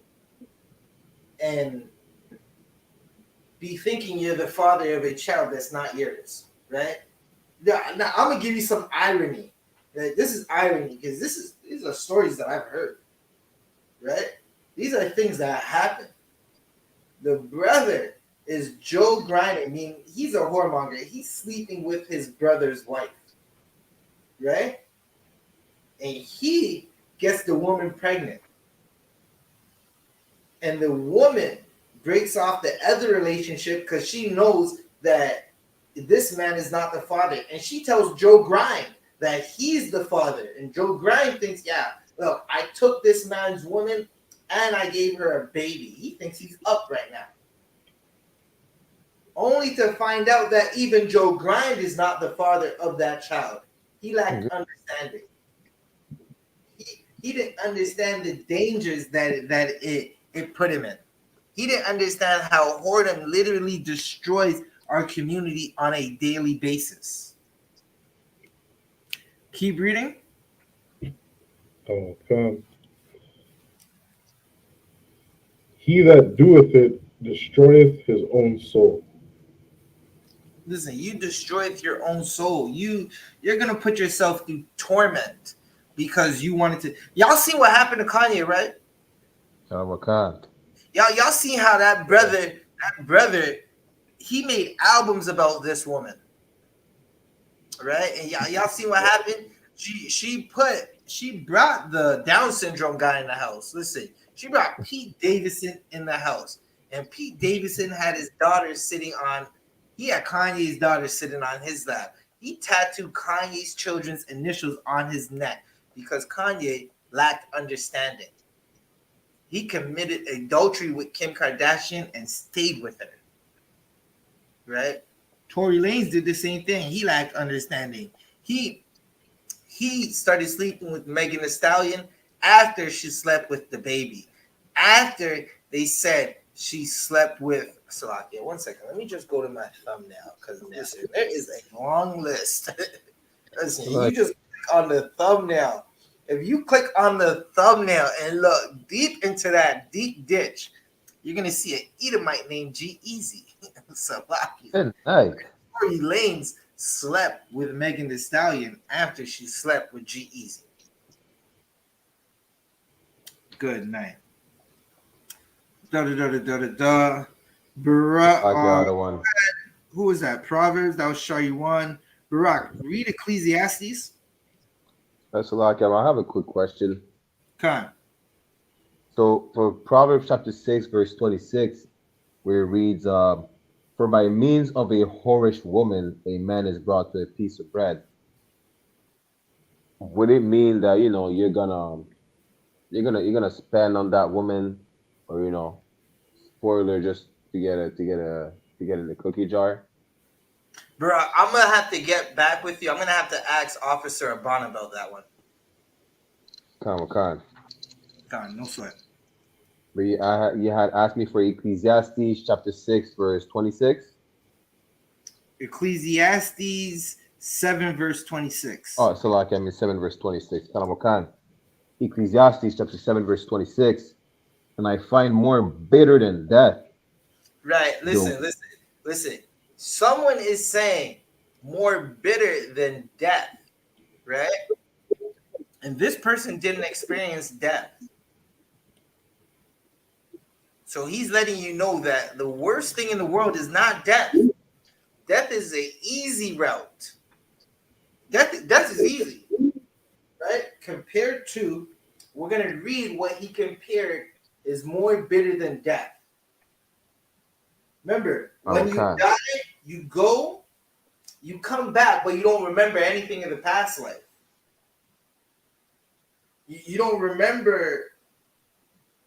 be thinking you're the father of a child that's not yours, right? Now I'm gonna give you some irony. Right? This is irony because these are stories that I've heard, right? These are things that happen. The brother is Joe Griner. I mean, he's a whoremonger. He's sleeping with his brother's wife, right? And he gets the woman pregnant. And the woman breaks off the other relationship because she knows that this man is not the father. And she tells Joe Grine, that he's the father. And Joe Grind thinks, yeah, look, I took this man's woman and I gave her a baby. He thinks he's up right now. Only to find out that even Joe Grind is not the father of that child. He lacked understanding. He didn't understand the dangers that it put him in. He didn't understand how whoredom literally destroys our community on a daily basis. Keep reading. Okay. He that doeth it destroyeth his own soul. Listen, you destroyed your own soul. You're gonna put yourself through torment because you wanted to. Y'all see what happened to Kanye, right? Y'all see how that brother, he made albums about this woman, right? And y'all see what happened. She brought the Down syndrome guy in the house. Listen, she brought Pete Davidson in the house, and Pete Davidson had his daughter sitting on. He had Kanye's daughter sitting on his lap. He tattooed Kanye's children's initials on his neck because Kanye lacked understanding. He committed adultery with Kim Kardashian and stayed with her. Right? Tory Lanez did the same thing. He lacked understanding. He started sleeping with Megan Thee Stallion after she slept with the baby. After they said she slept with Salakia. 1 second. Let me just go to my thumbnail because listen, there is a long list. Listen, you just click on the thumbnail. If you click on the thumbnail and look deep into that deep ditch, you're gonna see an Edomite named G-Eazy. Salakia. Tory Lanez slept with Megan Thee Stallion after she slept with G-Eazy. Good night. Barak, who was that? Proverbs. That was Shari 1. Barak, read Ecclesiastes. That's a lot. I have a quick question. Come. So for Proverbs chapter 6, verse 26, where it reads, "For by means of a whorish woman, a man is brought to a piece of bread." Would it mean that you're gonna spend on that woman, or spoil her just to get in the cookie jar? Bro, I'm gonna have to get back with you. I'm gonna have to ask Officer Abban about that one. Con. No sweat. But you had asked me for Ecclesiastes chapter 6, verse 26. Ecclesiastes 7, verse 26. Oh, so like 7, verse 26. Kan. Ecclesiastes chapter 7, verse 26. And I find more bitter than death. Right. Listen. Someone is saying more bitter than death, right? And this person didn't experience death. So he's letting you know that the worst thing in the world is not death. Death is an easy route. Death is easy, right? Compared to, we're going to read what he compared is more bitter than death. Remember, when you die, you go, you come back, but you don't remember anything in the past life. You don't remember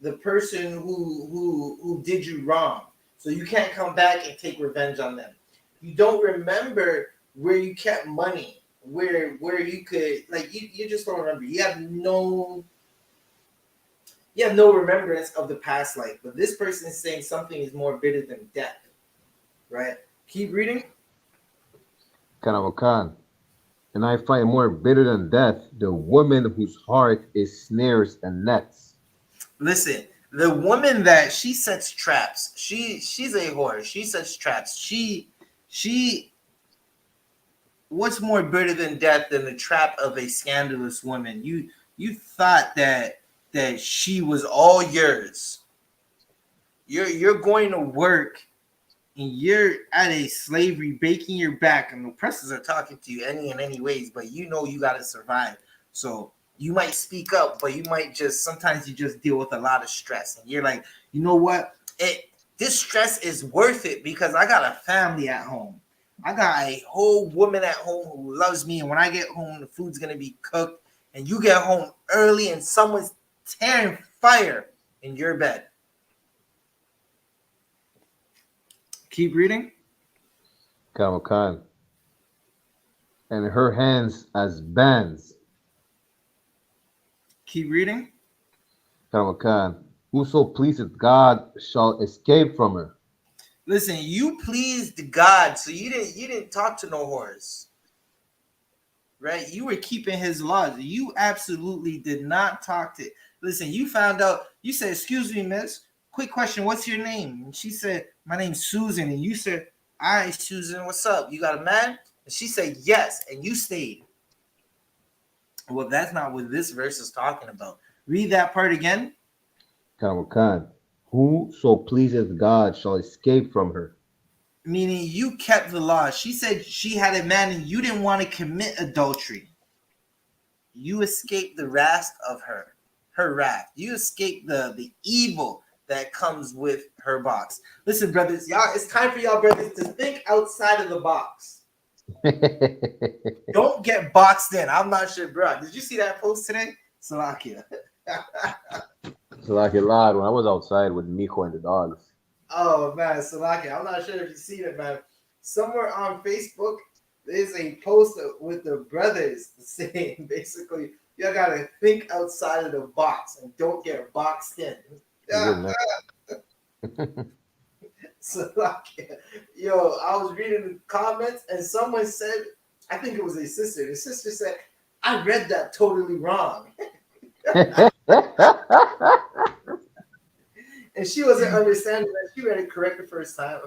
the person who did you wrong. So you can't come back and take revenge on them. You don't remember where you kept money, where you could, like, you just don't remember. You have no remembrance of the past life. But this person is saying something is more bitter than death. Right? Keep reading. Khan. And I find more bitter than death the woman whose heart is snares and nets. Listen, the woman that she sets traps, she's a whore. She sets traps. She what's more bitter than death than the trap of a scandalous woman? You thought that she was all yours. You're going to work and you're at a slavery, baking your back, and the oppressors are talking to you any ways, but you know you gotta survive. So you might speak up, but you might sometimes you just deal with a lot of stress. And you're like, you know what? This stress is worth it because I got a family at home. I got a whole woman at home who loves me, and when I get home, the food's gonna be cooked, and you get home early, and someone's tearing fire in your bed. Keep reading. Khan. And her hands as bands. Keep reading. Khan. Whoso pleaseth God shall escape from her. Listen, you pleased God, so you didn't talk to no whores. Right? You were keeping his laws. You absolutely did not talk to. Listen, you found out. You said, "Excuse me, miss. Quick question. What's your name?" And she said, "My name's Susan." And you said, "All right, Susan. What's up? You got a man?" And she said, "Yes." And you stayed. Well, that's not what this verse is talking about. Read that part again. Khan. Whoso pleaseth God shall escape from her. Meaning you kept the law. She said she had a man and you didn't want to commit adultery. You escaped the wrath of her wrath. You escaped the evil that comes with her box. Listen, brothers, y'all, it's time for y'all brothers to think outside of the box. Don't get boxed in. I'm not sure, bro. Did you see that post today? Salakia. Salakia lied when I was outside with Miko and the dogs. Oh man, Salakia. I'm not sure if you've seen it, man. Somewhere on Facebook, there's a post with the brothers saying basically, you gotta think outside of the box and don't get boxed in. Salakia. Yo, I was reading the comments and someone said, I think it was a sister. The sister said, I read that totally wrong. And she wasn't understanding that. She read it correct the first time.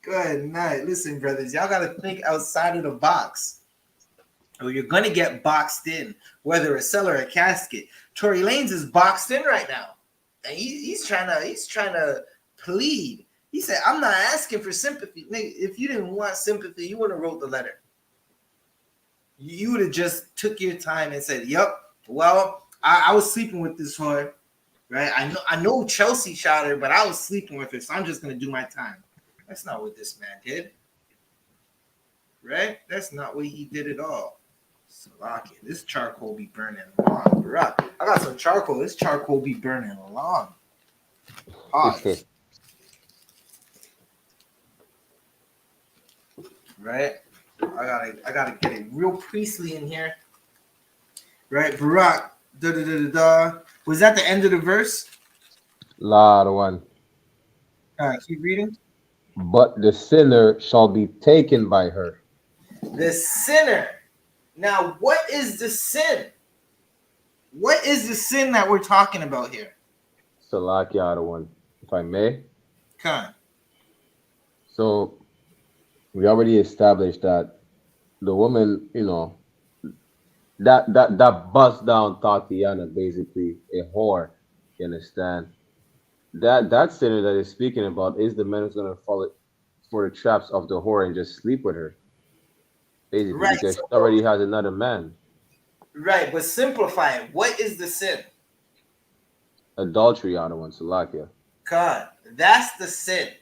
Good night. Listen, brothers, y'all got to think outside of the box, or you're going to get boxed in, whether a cell or a casket. Tory Lanez is boxed in right now, and he's trying to plead. He said, "I'm not asking for sympathy. Nigga, if you didn't want sympathy, you wouldn't have wrote the letter. You would have just took your time and said, "Yep, well, I was sleeping with this whore, right? I know Chelsea shot her, but I was sleeping with her, so I'm just gonna do my time." That's not what this man did, right? That's not what he did at all. Salakia, this charcoal be burning long, bro. I got some charcoal. This charcoal be burning long. Hot. Right? I gotta get it real priestly in here. Right, Barak. Was that the end of the verse? Lot one. All right, keep reading. But the sinner shall be taken by her. The sinner. Now, what is the sin? What is the sin that we're talking about here? Salakia one, if I may. Come. So we already established that the woman, that bust down Tatiana, basically a whore. You understand? That sinner that is speaking about is the man who's gonna fall for the traps of the whore and just sleep with her. Basically, right, because she already has another man. Right, but simplify it. What is the sin? Adultery, on one, Salakia. God, that's the sin.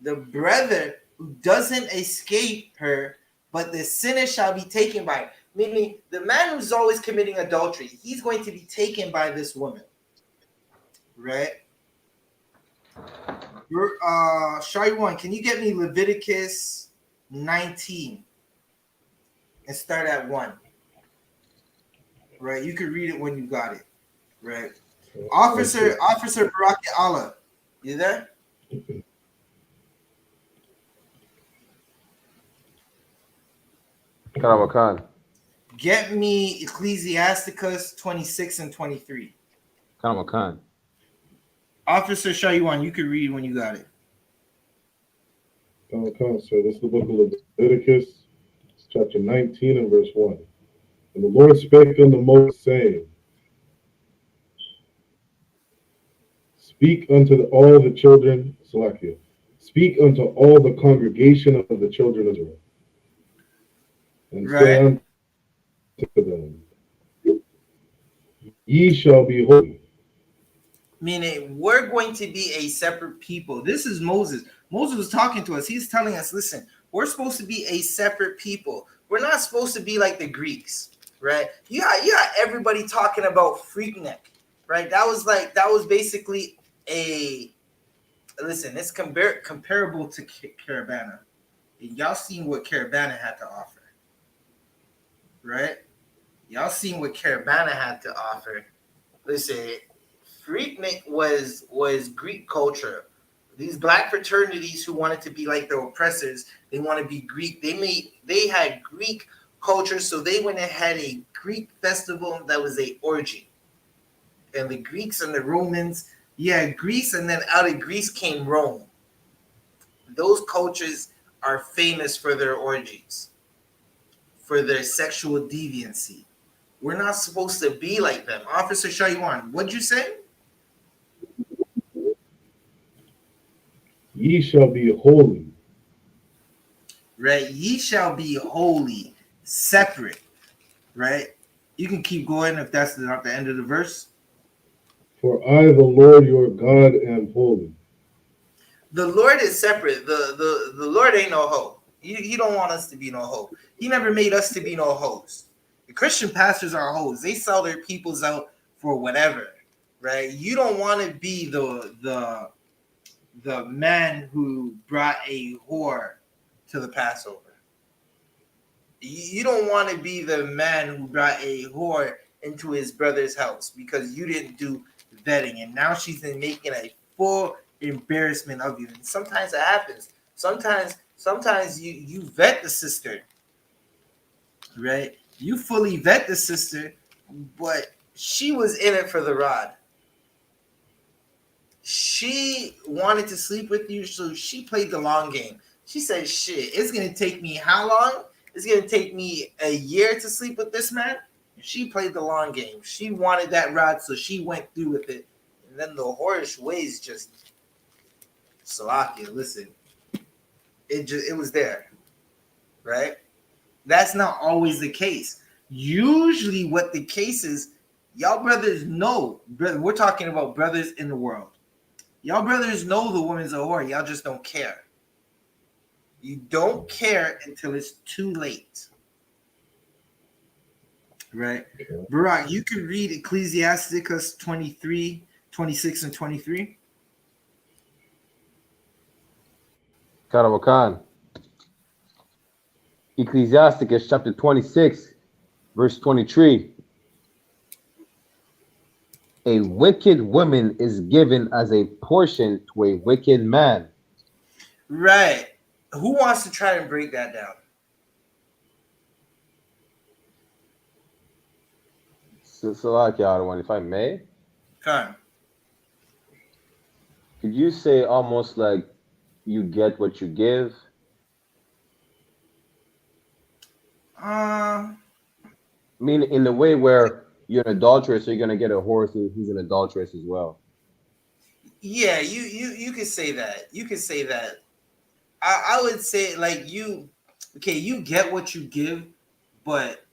The brother who doesn't escape her, but the sinner shall be taken by her. Meaning, the man who's always committing adultery, he's going to be taken by this woman. Right? Shari1, can you get me Leviticus 19 and start at 1? Right? You can read it when you got it. Right? Officer Barak Allah, you there? Khan. Get me Ecclesiasticus 26 and 23. Khan. Officer Shayuan, you can read when you got it. Khan, sir. This is the book of Leviticus, chapter 19 and verse 1. And the Lord spake unto Moses, saying, Speak unto all the children, Salakia, speak unto all the congregation of the children of Israel, and say unto them, Ye shall be holy. Meaning, we're going to be a separate people. This is Moses. Moses was talking to us. He's telling us, listen, we're supposed to be a separate people. We're not supposed to be like the Greeks, right? You got everybody talking about Freaknik, right? That was basically it's comparable to Caravana. Y'all seen what Caravana had to offer, right? Y'all seen what Caravana had to offer. Listen, Freaknik was Greek culture. These black fraternities who wanted to be like the oppressors, they want to be Greek. They had Greek culture, so they went and had a Greek festival that was a orgy. And the Greeks and the Romans, Greece, and then out of Greece came Rome. Those cultures are famous for their orgies, for their sexual deviancy. We're not supposed to be like them. Officer Shaywan, what'd you say? Ye shall be holy. Right? Ye shall be holy, separate. Right? You can keep going if that's not the end of the verse. For I, the Lord your God, am holy. The Lord is separate. The Lord ain't no hoe. He don't want us to be no hoe. He never made us to be no hoes. The Christian pastors are hoes. They sell their peoples out for whatever. Right? You don't want to be the man who brought a whore to the Passover. You don't want to be the man who brought a whore into his brother's house because you didn't do vetting, and now she's making a full embarrassment of you. And sometimes it happens. Sometimes you vet the sister, right? You fully vet the sister, but she was in it for the rod. She wanted to sleep with you, so she played the long game. She said, shit, it's going to take me how long? It's going to take me a year to sleep with this man? She played the long game. She wanted that rod, so she went through with it. And then the whorish ways just... Salakia, listen. It was there, right? That's not always the case. Usually what the case is, y'all brothers know. We're talking about brothers in the world. Y'all brothers know the woman's a whore. Y'all just don't care. You don't care until it's too late. Right? Barak, you can read Ecclesiasticus 23, 26, and 23. Karawakan. Ecclesiasticus chapter 26, verse 23. A wicked woman is given as a portion to a wicked man. Right. Who wants to try and break that down? Salakia, if I may. Come. Could you say almost like you get what you give? Mean in the way where you're an adulteress, so you're gonna get a whore who's an adulteress as well. Yeah, you could say that. You could say that. I would say like you get what you give, but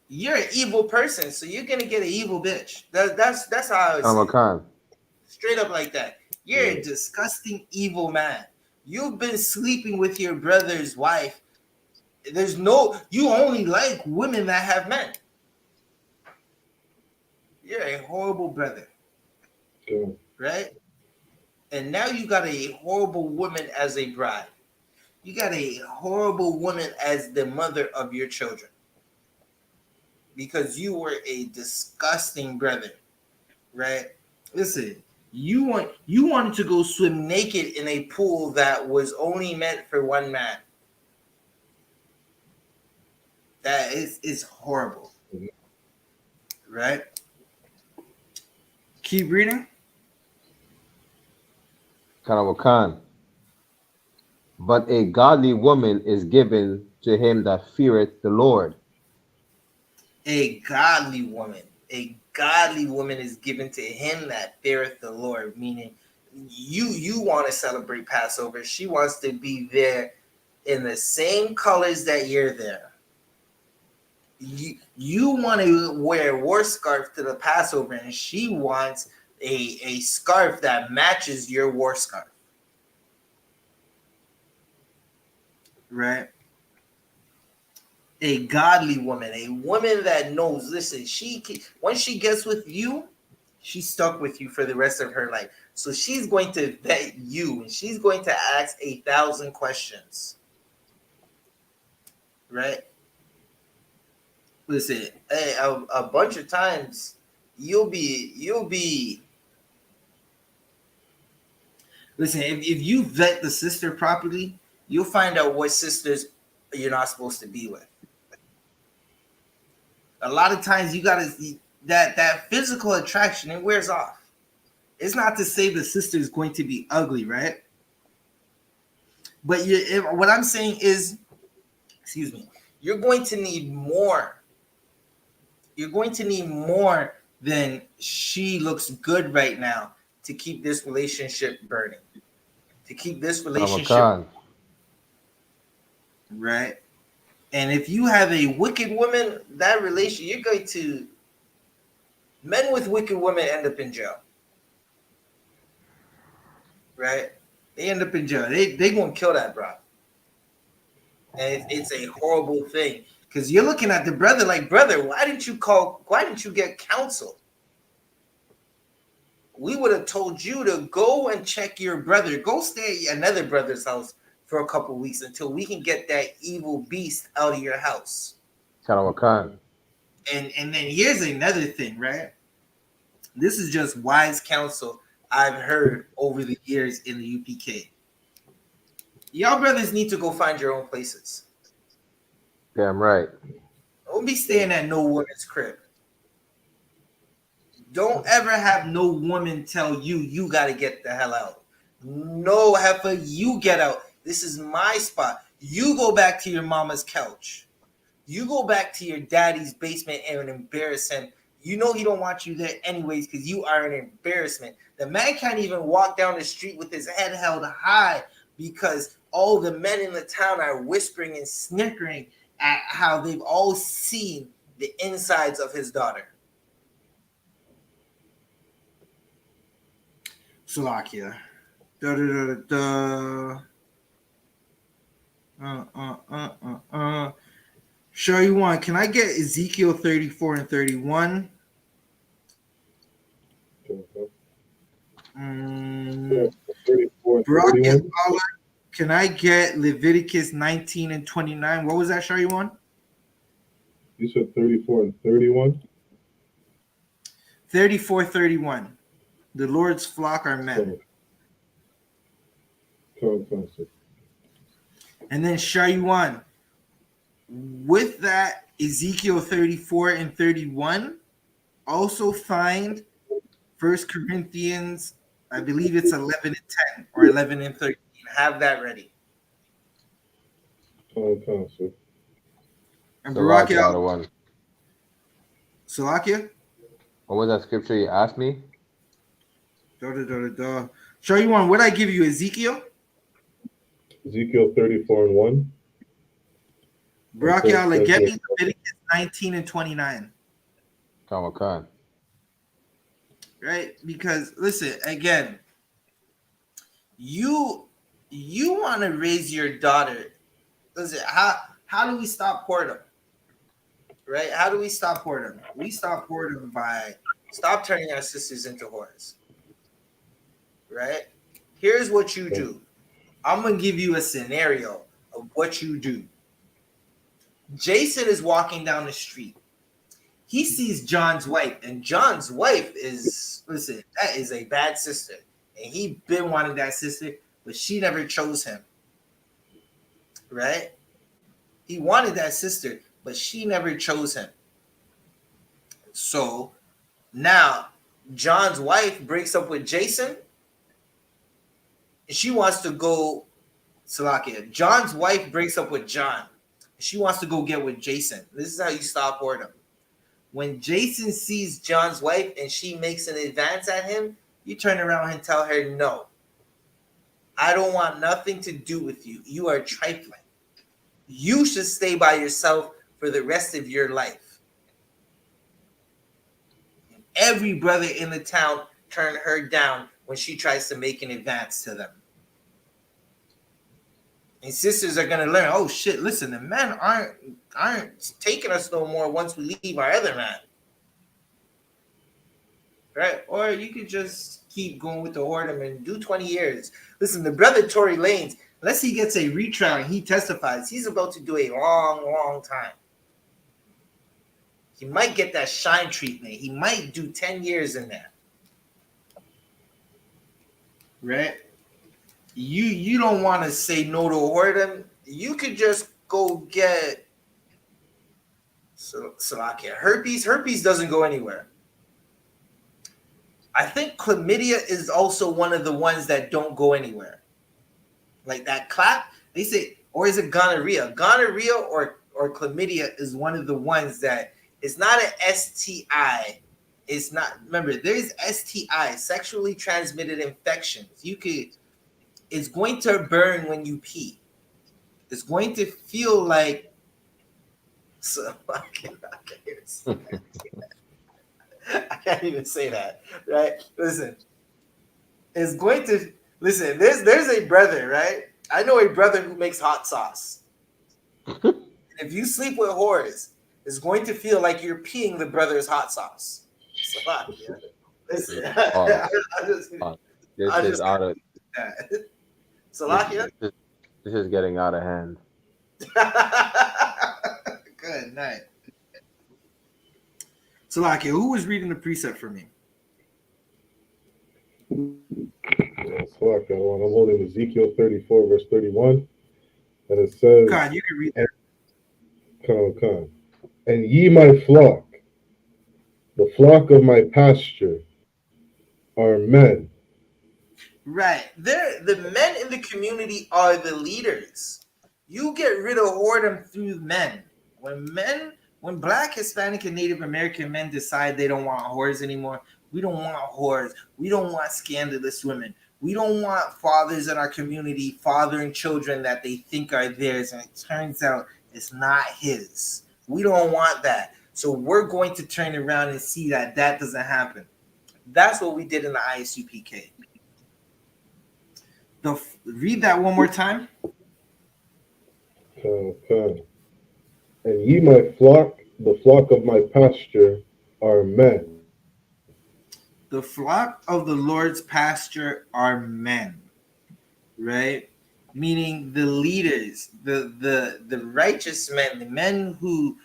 you're an evil person, so you're gonna get an evil bitch. That's how I would say it. Straight up like that. You're a disgusting evil man. You've been sleeping with your brother's wife. You only like women that have men. You're a horrible brother. Right? And now you got a horrible woman as a bride. You got a horrible woman as the mother of your children. Because you were a disgusting brother. Right? Listen, you wanted to go swim naked in a pool that was only meant for one man. That is horrible. Right? Keep reading. Karawakan. But a godly woman is given to him that feareth the Lord. A godly woman is given to him that feareth the Lord. Meaning, you want to celebrate Passover. She wants to be there in the same colors that you're there. You want to wear a war scarf to the Passover, and she wants a scarf that matches your war scarf. right? A godly woman, a woman that knows. Listen, once she gets with you, she's stuck with you for the rest of her life. So she's going to vet you, and she's going to ask 1,000 questions, right? Listen, hey, a bunch of times you'll be. Listen, if you vet the sister properly, you'll find out what sisters you're not supposed to be with. A lot of times you gotta that physical attraction, it wears off. It's not to say the sister is going to be ugly, right? But what I'm saying is, excuse me, you're going to need more. You're going to need more than she looks good right now to keep this relationship burning, to keep this relationship right. And if you have a wicked woman, that relation, you're going to, men with wicked women end up in jail. Right? They end up in jail. They gonna kill that bro. And it's a horrible thing. Because you're looking at the brother like, brother, why didn't you get counsel? We would have told you to go and check your brother. Go stay at another brother's house for a couple of weeks until we can get that evil beast out of your house. SHALAM. And then here's another thing, right? This is just wise counsel I've heard over the years in the UPK. Y'all brothers need to go find your own places. Damn right. Don't be staying at no woman's crib. Don't ever have no woman tell you got to get the hell out. No, heifer, you get out. This is my spot. You go back to your mama's couch. You go back to your daddy's basement and embarrass him. You know he don't want you there anyways because you are an embarrassment. The man can't even walk down the street with his head held high because all the men in the town are whispering and snickering at how they've all seen the insides of his daughter. Slovakia. Sure you want. Can I get Ezekiel 34 and 31? Can I get Leviticus 19 and 29? What was that, Sure you want? You said 34 and 31? 34, 31. The Lord's flock are men. And then Shayuan, with that Ezekiel 34 and 31, also find 1 Corinthians, I believe it's 11 and 10 or 11 and 13. Have that ready. And Salakia. Salakia? What was that scripture you asked me? Shayuan, what I give you, Ezekiel? Ezekiel 34 and 1. Barakia, get me Leviticus 19 and 29. Kamakan. Right? Because listen, again, you want to raise your daughter. Listen, how do we stop whoredom? Right? How do we stop whoredom? We stop whoredom by stop turning our sisters into whores. Right? Here's what you do. I'm going to give you a scenario of what you do. Jason is walking down the street. He sees John's wife, and John's wife is, listen, that is a bad sister. And he been wanting that sister, but she never chose him. Right? He wanted that sister, but she never chose him. So now John's wife breaks up with Jason. And she wants to go, Salakia. John's wife breaks up with John. She wants to go get with Jason. This is how you stop whoredom. When Jason sees John's wife and she makes an advance at him, you turn around and tell her, no, I don't want nothing to do with you. You are trifling. You should stay by yourself for the rest of your life. And every brother in the town turn her down when she tries to make an advance to them. And sisters are gonna learn, oh shit, listen, the men aren't taking us no more once we leave our other man. Right? Or you could just keep going with the whoredom and do 20 years. Listen, the brother Tory Lanez, unless he gets a retrial and he testifies, he's about to do a long, long time. He might get that shine treatment. He might do 10 years in there. Right? You don't want to say no to whoredom. You could just go get Salakia. Herpes doesn't go anywhere. I think chlamydia is also one of the ones that don't go anywhere. Like that clap, they say, or is it gonorrhea? Gonorrhea or chlamydia is one of the ones that it's not an STI. It's not. Remember, there's STI, sexually transmitted infections. It's going to burn when you pee. It's going to feel like. So I can't even say that, right? Listen, it's going to listen. There's a brother, right? I know a brother who makes hot sauce. If you sleep with whores, it's going to feel like you're peeing the brother's hot sauce. So, yeah. Listen, this is out of. Salakia. This is getting out of hand. Good night. Salakia, who was reading the precept for me? Salakia, I'm holding Ezekiel 34, verse 31. And it says, God, you can read that. Come. And ye my flock, the flock of my pasture, are men. Right. The men in the community are the leaders. You get rid of whoredom through men. When Black, Hispanic, and Native American men decide they don't want whores anymore, we don't want whores. We don't want scandalous women. We don't want fathers in our community fathering children that they think are theirs, and it turns out it's not his. We don't want that. So we're going to turn around and see that doesn't happen. That's what we did in the ISUPK. Read that one more time. Okay. And ye my flock, the flock of my pasture, are men. The flock of the Lord's pasture are men, right? Meaning the leaders, the righteous men, the men who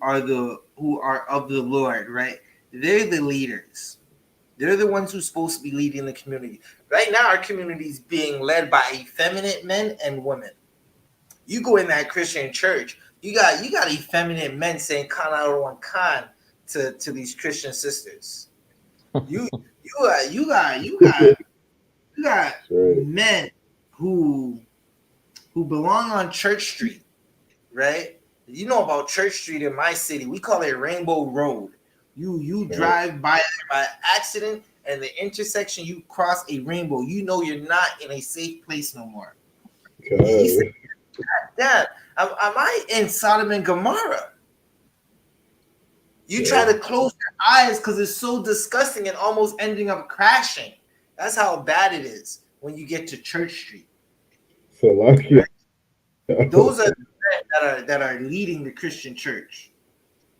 are of the Lord, right? They're the leaders. They're the ones who's supposed to be leading the community. Right now, our community is being led by effeminate men and women. You go in that Christian church, you got effeminate men saying "Kana or Khan" to these Christian sisters. You got men who belong on Church Street, right? You know about Church Street in my city. We call it Rainbow Road. You drive by accident, and the intersection you cross a rainbow. You know you're not in a safe place no more. Okay. Damn, am I in Sodom and Gomorrah? You try to close your eyes because it's so disgusting and almost ending up crashing. That's how bad it is when you get to Church Street. Salakia. Those are the men that are leading the Christian church.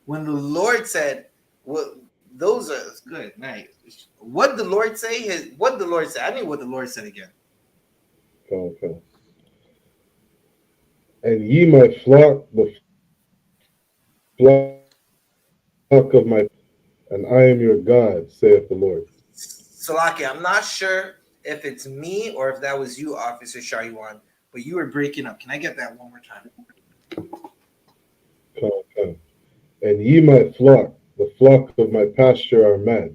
When the Lord said, "Well, those are good night." What the Lord say is what the Lord said. I mean, what the Lord said again. Okay. And ye my flock, the flock of my, and I am your God, saith the Lord. Salakia, I'm not sure if it's me or if that was you, Officer Shariwan, but you were breaking up. Can I get that one more time? Okay. And ye my flock, the flock of my pasture are men,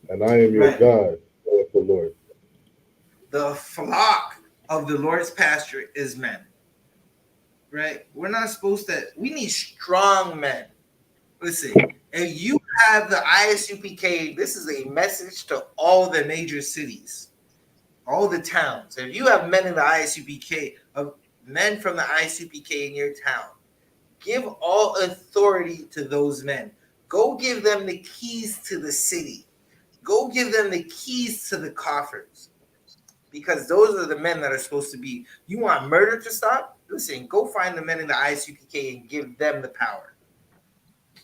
and I am your God, saith the Lord. The flock of the Lord's pasture is men. Right? We're not supposed to, we need strong men. Listen, if you have the ISUPK, this is a message to all the major cities, all the towns. If you have men in the ISUPK, men from the ISUPK in your town, give all authority to those men. Go give them the keys to the city. Go give them the keys to the coffers. because those are the men that are supposed to be. You want murder to stop? Listen, go find the men in the ISUPK and give them the power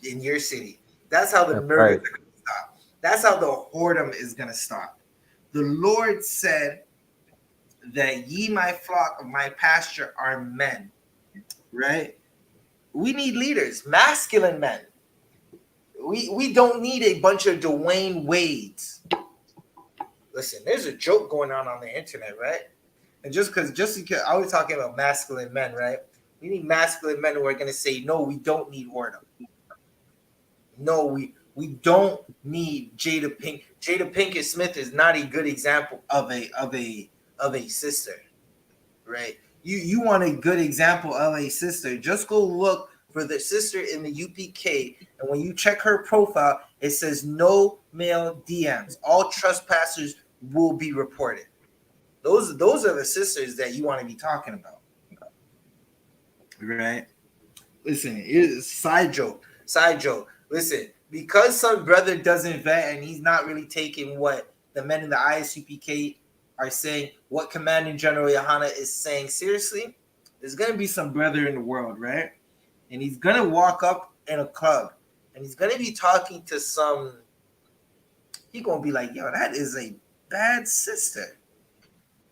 in your city. That's how the That's murder right. is going to stop. That's how the whoredom is going to stop. The Lord said that ye, my flock of my pasture, are men, right? We need leaders, masculine men. We don't need a bunch of Dwayne Wades. Listen, there's a joke going on the internet, right? And just because I was talking about masculine men, right? We need masculine men who are going to say, no, we don't need whoredom. No, we don't need Jada Pink. Jada Pinkett Smith is not a good example of a sister, right? You want a good example of a sister? Just go look for the sister in the UPK, and when you check her profile, it says no male DMs. All trespassers will be reported. Those are the sisters that you want to be talking about, right? Listen, it's side joke. Listen, because some brother doesn't vet and he's not really taking what the men in the ISUPK are saying, what Commanding General YAHANNA is saying seriously, there's gonna be some brother in the world, right? And he's gonna walk up in a club and he's gonna be talking to some. He's gonna be like, "Yo, that is a bad sister.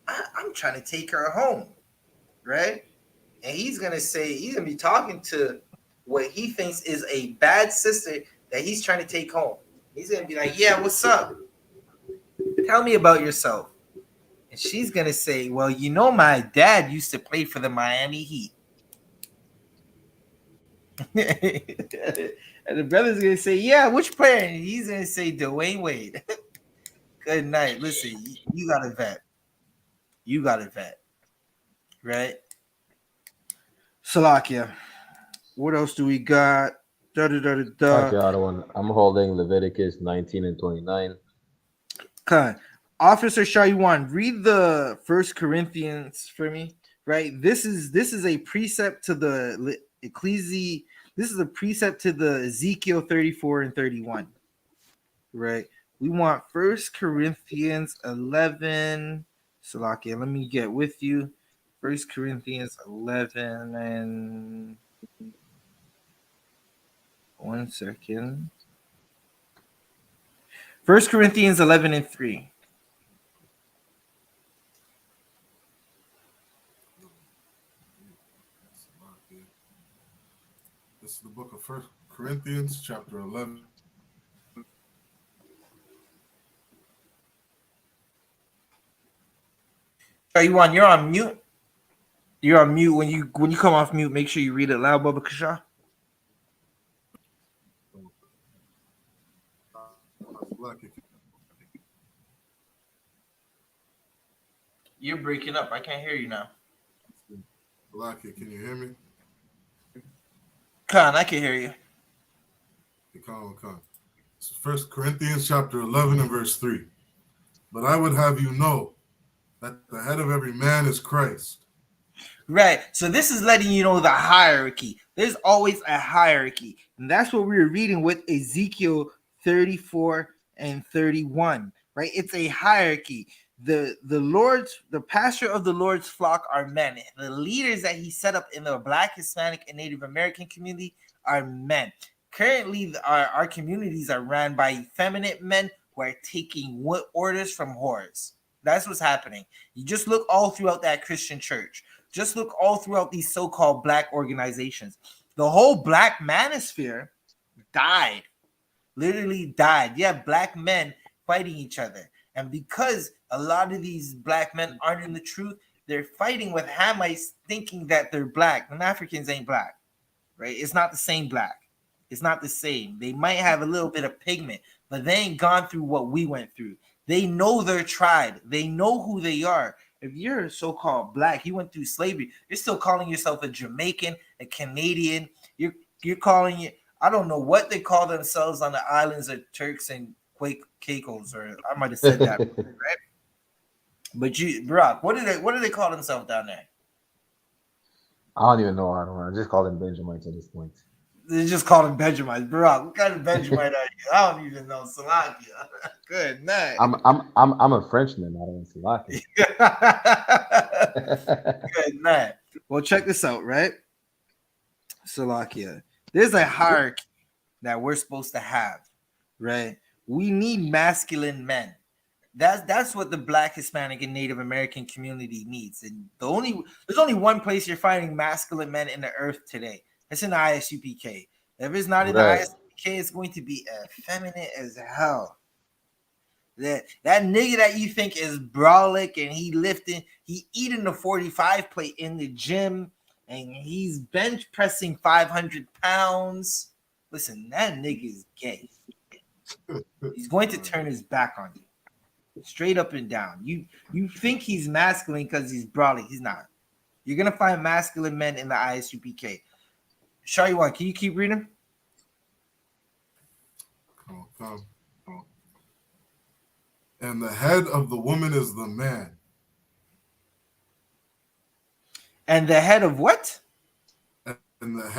I'm trying to take her home," right? And he's gonna be talking to what he thinks is a bad sister that he's trying to take home. He's gonna be like, "Yeah, what's up? Tell me about yourself." And she's gonna say, "Well, you know, my dad used to play for the Miami Heat." And the brother's gonna say, "Yeah, which player?" And he's gonna say, "Dwayne Wade." Good night. Listen, you got to vet. You got to vet, right? Salakia. What else do we got? Okay, other one. I'm holding Leviticus 19 and 29. Okay. Officer Shaywan, read the First Corinthians for me. Right. This is a precept to the Ecclesi. This is a precept to the Ezekiel 34 and 31. Right. We want First Corinthians 11. Salakia, let me get with you. First Corinthians 11 and 1 second. First Corinthians 11 and 3. This is the book of First Corinthians, chapter 11. Shaywan, you're on mute. You're on mute. When you come off mute, make sure you read it loud, Baba Kasha. You're breaking up. I can't hear you now. Can you hear me? Khan, I can hear you. Khan. This is First Corinthians chapter 11 and verse 3. But I would have you know that the head of every man is Christ. Right. So this is letting you know the hierarchy. There's always a hierarchy. And that's what we were reading with Ezekiel 34 and 31. Right? It's a hierarchy. The pastor of the Lord's flock are men. The leaders that he set up in the Black, Hispanic, and Native American community are men. Currently, our communities are ran by effeminate men who are taking orders from whores. That's what's happening. You just look all throughout that Christian church. Just look all throughout these so-called black organizations. The whole black manosphere died. Literally died. You have black men fighting each other. And because a lot of these black men aren't in the truth, they're fighting with Hamites thinking that they're black. And Africans ain't black, right? It's not the same black. It's not the same. They might have a little bit of pigment, but they ain't gone through what we went through. They know their tribe. They know who they are. If you're so-called black, you went through slavery, you're still calling yourself a Jamaican, a Canadian. You're calling it, I don't know what they call themselves on the islands of Turks and Caicos, or I might have said that, right? But Brock, what do they call themselves down there? I don't even know. I just call them Benjamites at this point. They just called him Benjamin. Bro, what kind of Benjamin are you? I don't even know. Salakia. Good night. I'm a Frenchman. I don't Slovakian. Good night. Well, check this out, right? Salakia. There's a hierarchy that we're supposed to have, right? We need masculine men. That's what the Black, Hispanic, and Native American community needs. And there's only one place you're finding masculine men in the earth today. It's in the ISUPK. If it's not in the ISUPK, it's going to be effeminate as hell. That nigga that you think is brolic and he eating the 45 plate in the gym and he's bench pressing 500 pounds. Listen, that nigga is gay. He's going to turn his back on you. Straight up and down. You think he's masculine because he's brolic. He's not. You're gonna find masculine men in the ISUPK. Shariwan, can you keep reading? Come. And the head of the woman is the man. And the head of what? And the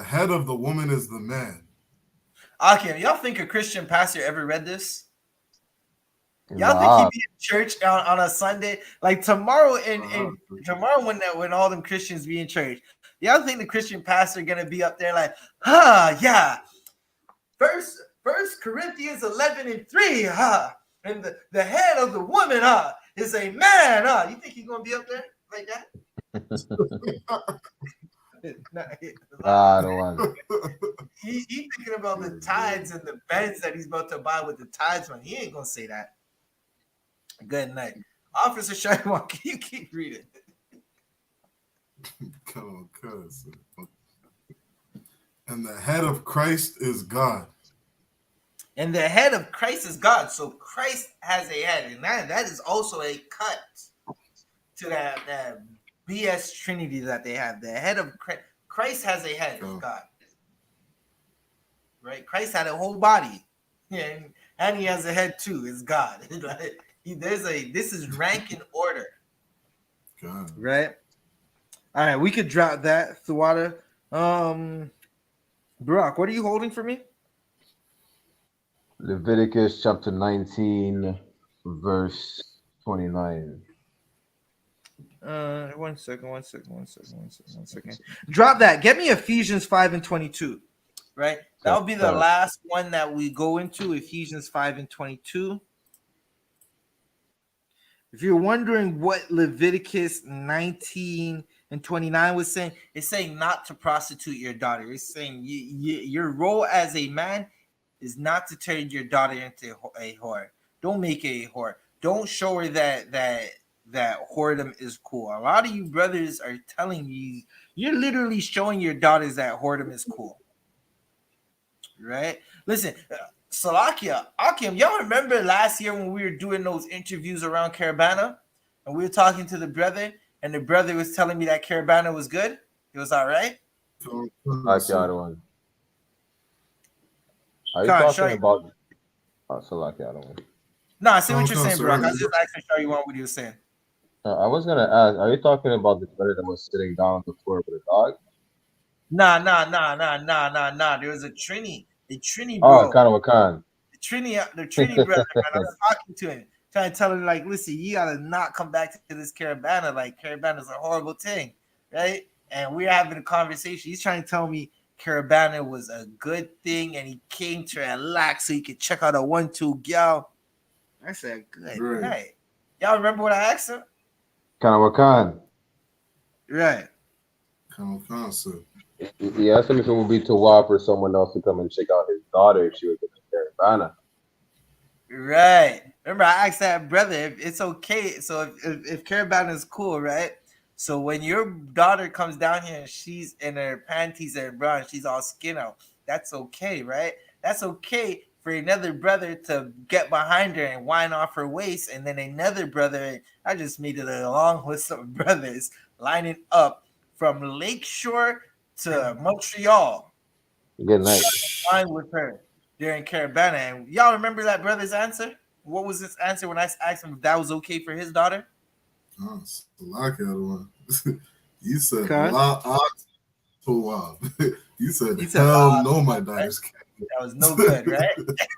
head of the woman is the man. Okay, y'all think a Christian pastor ever read this? Y'all think he'd be in church on a Sunday? Like tomorrow tomorrow when all them Christians be in church, y'all think the Christian pastor gonna be up there like, yeah. First Corinthians 11:3, and the head of the woman, is a man, You think he's gonna be up there like that? I don't want. He thinking about the tithes and the beds that he's about to buy with the tithes money. He ain't gonna say that. Good night. Officer Shaiwan, can you keep reading? Come on, cuz. And the head of Christ is God. And the head of Christ is God. So Christ has a head. And that is also a cut to that BS Trinity that they have. The head of Christ has a head of God. Right? Christ had a whole body. Yeah, and he has a head too. It's God. This is rank and order. God. Right? All right, we could drop that, Thuwada. Brock, what are you holding for me? Leviticus chapter 19, verse 29. One second. Drop that. Get me Ephesians 5:22. Right? That'll be the last one that we go into, Ephesians 5:22. If you're wondering what Leviticus 19:29 was saying, it's saying not to prostitute your daughter. It's saying your role as a man is not to turn your daughter into a whore. Don't make her a whore. Don't show her that whoredom is cool. A lot of you brothers are telling you, you're literally showing your daughters that whoredom is cool. Right? Listen, Salakia, Akim, y'all remember last year when we were doing those interviews around Caravana and we were talking to the brother and the brother was telling me that Caravana was good? It was all right? Salakia, are you talking about Salakia? No, I see what you're saying, bro. I was just asking Shariwan what you were saying. I was going to ask, are you talking about the brother that was sitting down on the floor with a dog? Nah. There was a Trini, bro. Oh, Khan. The Trini brother, man. I was talking to him, trying to tell him, like, listen, you gotta not come back to this Caravana. Like, Caravana is a horrible thing, right? And we're having a conversation. He's trying to tell me Caravana was a good thing, and he came to relax so he could check out a 1-2 gal. I said, good night. Y'all remember what I asked him? Khan. Right. Khan, sir. He asked him if it would be too wild for someone else to come and check out his daughter if she was in Caravana. Right. Remember, I asked that brother if it's okay. So if Caravana is cool, right? So when your daughter comes down here and she's in her panties and bra and she's all skin out, that's okay, right? That's okay for another brother to get behind her and whine off her waist, and then another brother, I just made it a long list of brothers lining up from Lakeshore to Montreal. Good night. Whine with her during Caravana. And y'all remember that brother's answer? What was his answer when I asked him if that was okay for his daughter? Oh, Salakia, you said wow. You said, He said, hell no, my daughters can't. That was no good, right?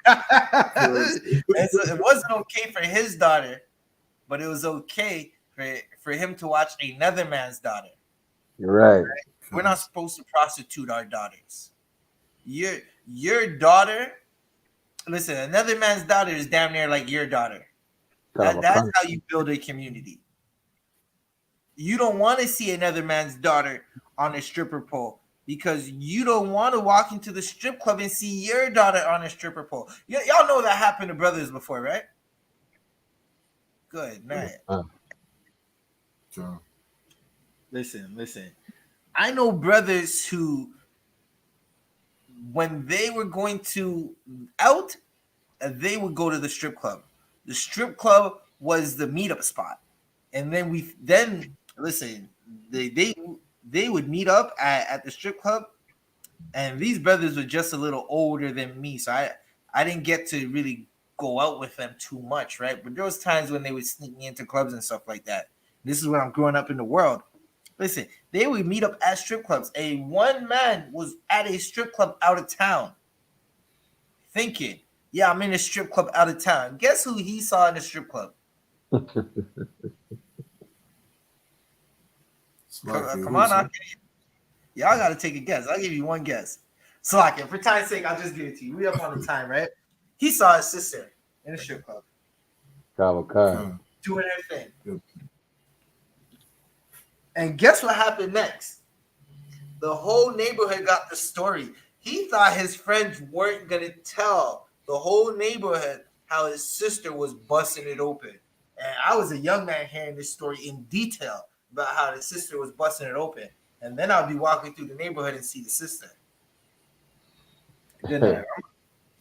And so it wasn't okay for his daughter, but it was okay for him to watch another man's daughter. Right. We're not supposed to prostitute our daughters. Your daughter, listen, another man's daughter is damn near like your daughter. That's how you build a community. You don't want to see another man's daughter on a stripper pole because you don't want to walk into the strip club and see your daughter on a stripper pole. Y'all know that happened to brothers before, right? Good night. Listen. I know brothers who, when they were going to out, they would go to the strip club. The strip club was the meetup spot, and then listen, they would meet up at the strip club, and these brothers were just a little older than me, so I didn't get to really go out with them too much, right? But there was times when they would sneak me into clubs and stuff like that. This is when I'm growing up in the world. Listen, they would meet up at strip clubs. One man was at a strip club out of town, thinking, yeah, I'm in a strip club out of town. Guess who he saw in the strip club? Come on, y'all got to take a guess. I'll give you one guess. So, like, for time's sake, I'll just give it to you. We up on the time, right? He saw his sister in a strip club. Doing her thing. Yep. And guess what happened next? The whole neighborhood got the story. He thought his friends weren't going to tell the whole neighborhood how his sister was busting it open. And I was a young man hearing this story in detail about how the sister was busting it open. And then I'll be walking through the neighborhood and see the sister. Then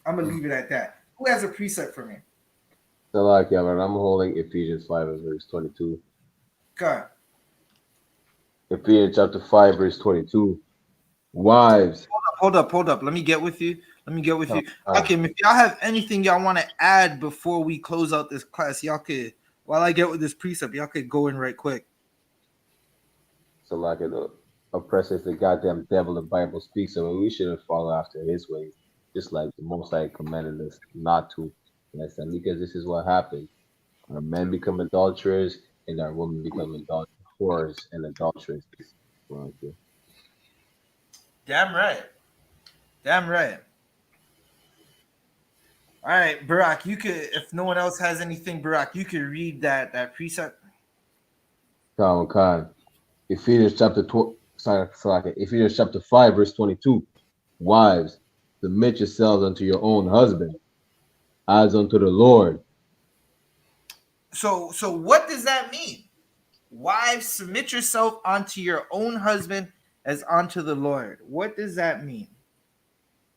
I'm going to leave it at that. Who has a precept for me? So like, yeah, but I'm holding Ephesians 5 verse 22. Okay. Ephesians chapter 5 verse 22. Wives. Hold up. Let me get with you. Okay, if y'all have anything y'all want to add before we close out this class, y'all could, while I get with this precept, y'all could go in right quick. So like the oppressor is the goddamn devil the Bible speaks of, and we shouldn't follow after his ways, just like the Most High commanded us not to. Understand? Because this is what happens. Our men become adulterers, and our women become whores and adulteresses. Okay. Damn right. All right, Barak, you could, if no one else has anything, Barak, you could read that precept. Khan. Ephesians chapter Ephesians chapter 5 verse 22. Wives, submit yourselves unto your own husband, as unto the Lord. So what does that mean? Wives, submit yourself unto your own husband as unto the Lord. What does that mean?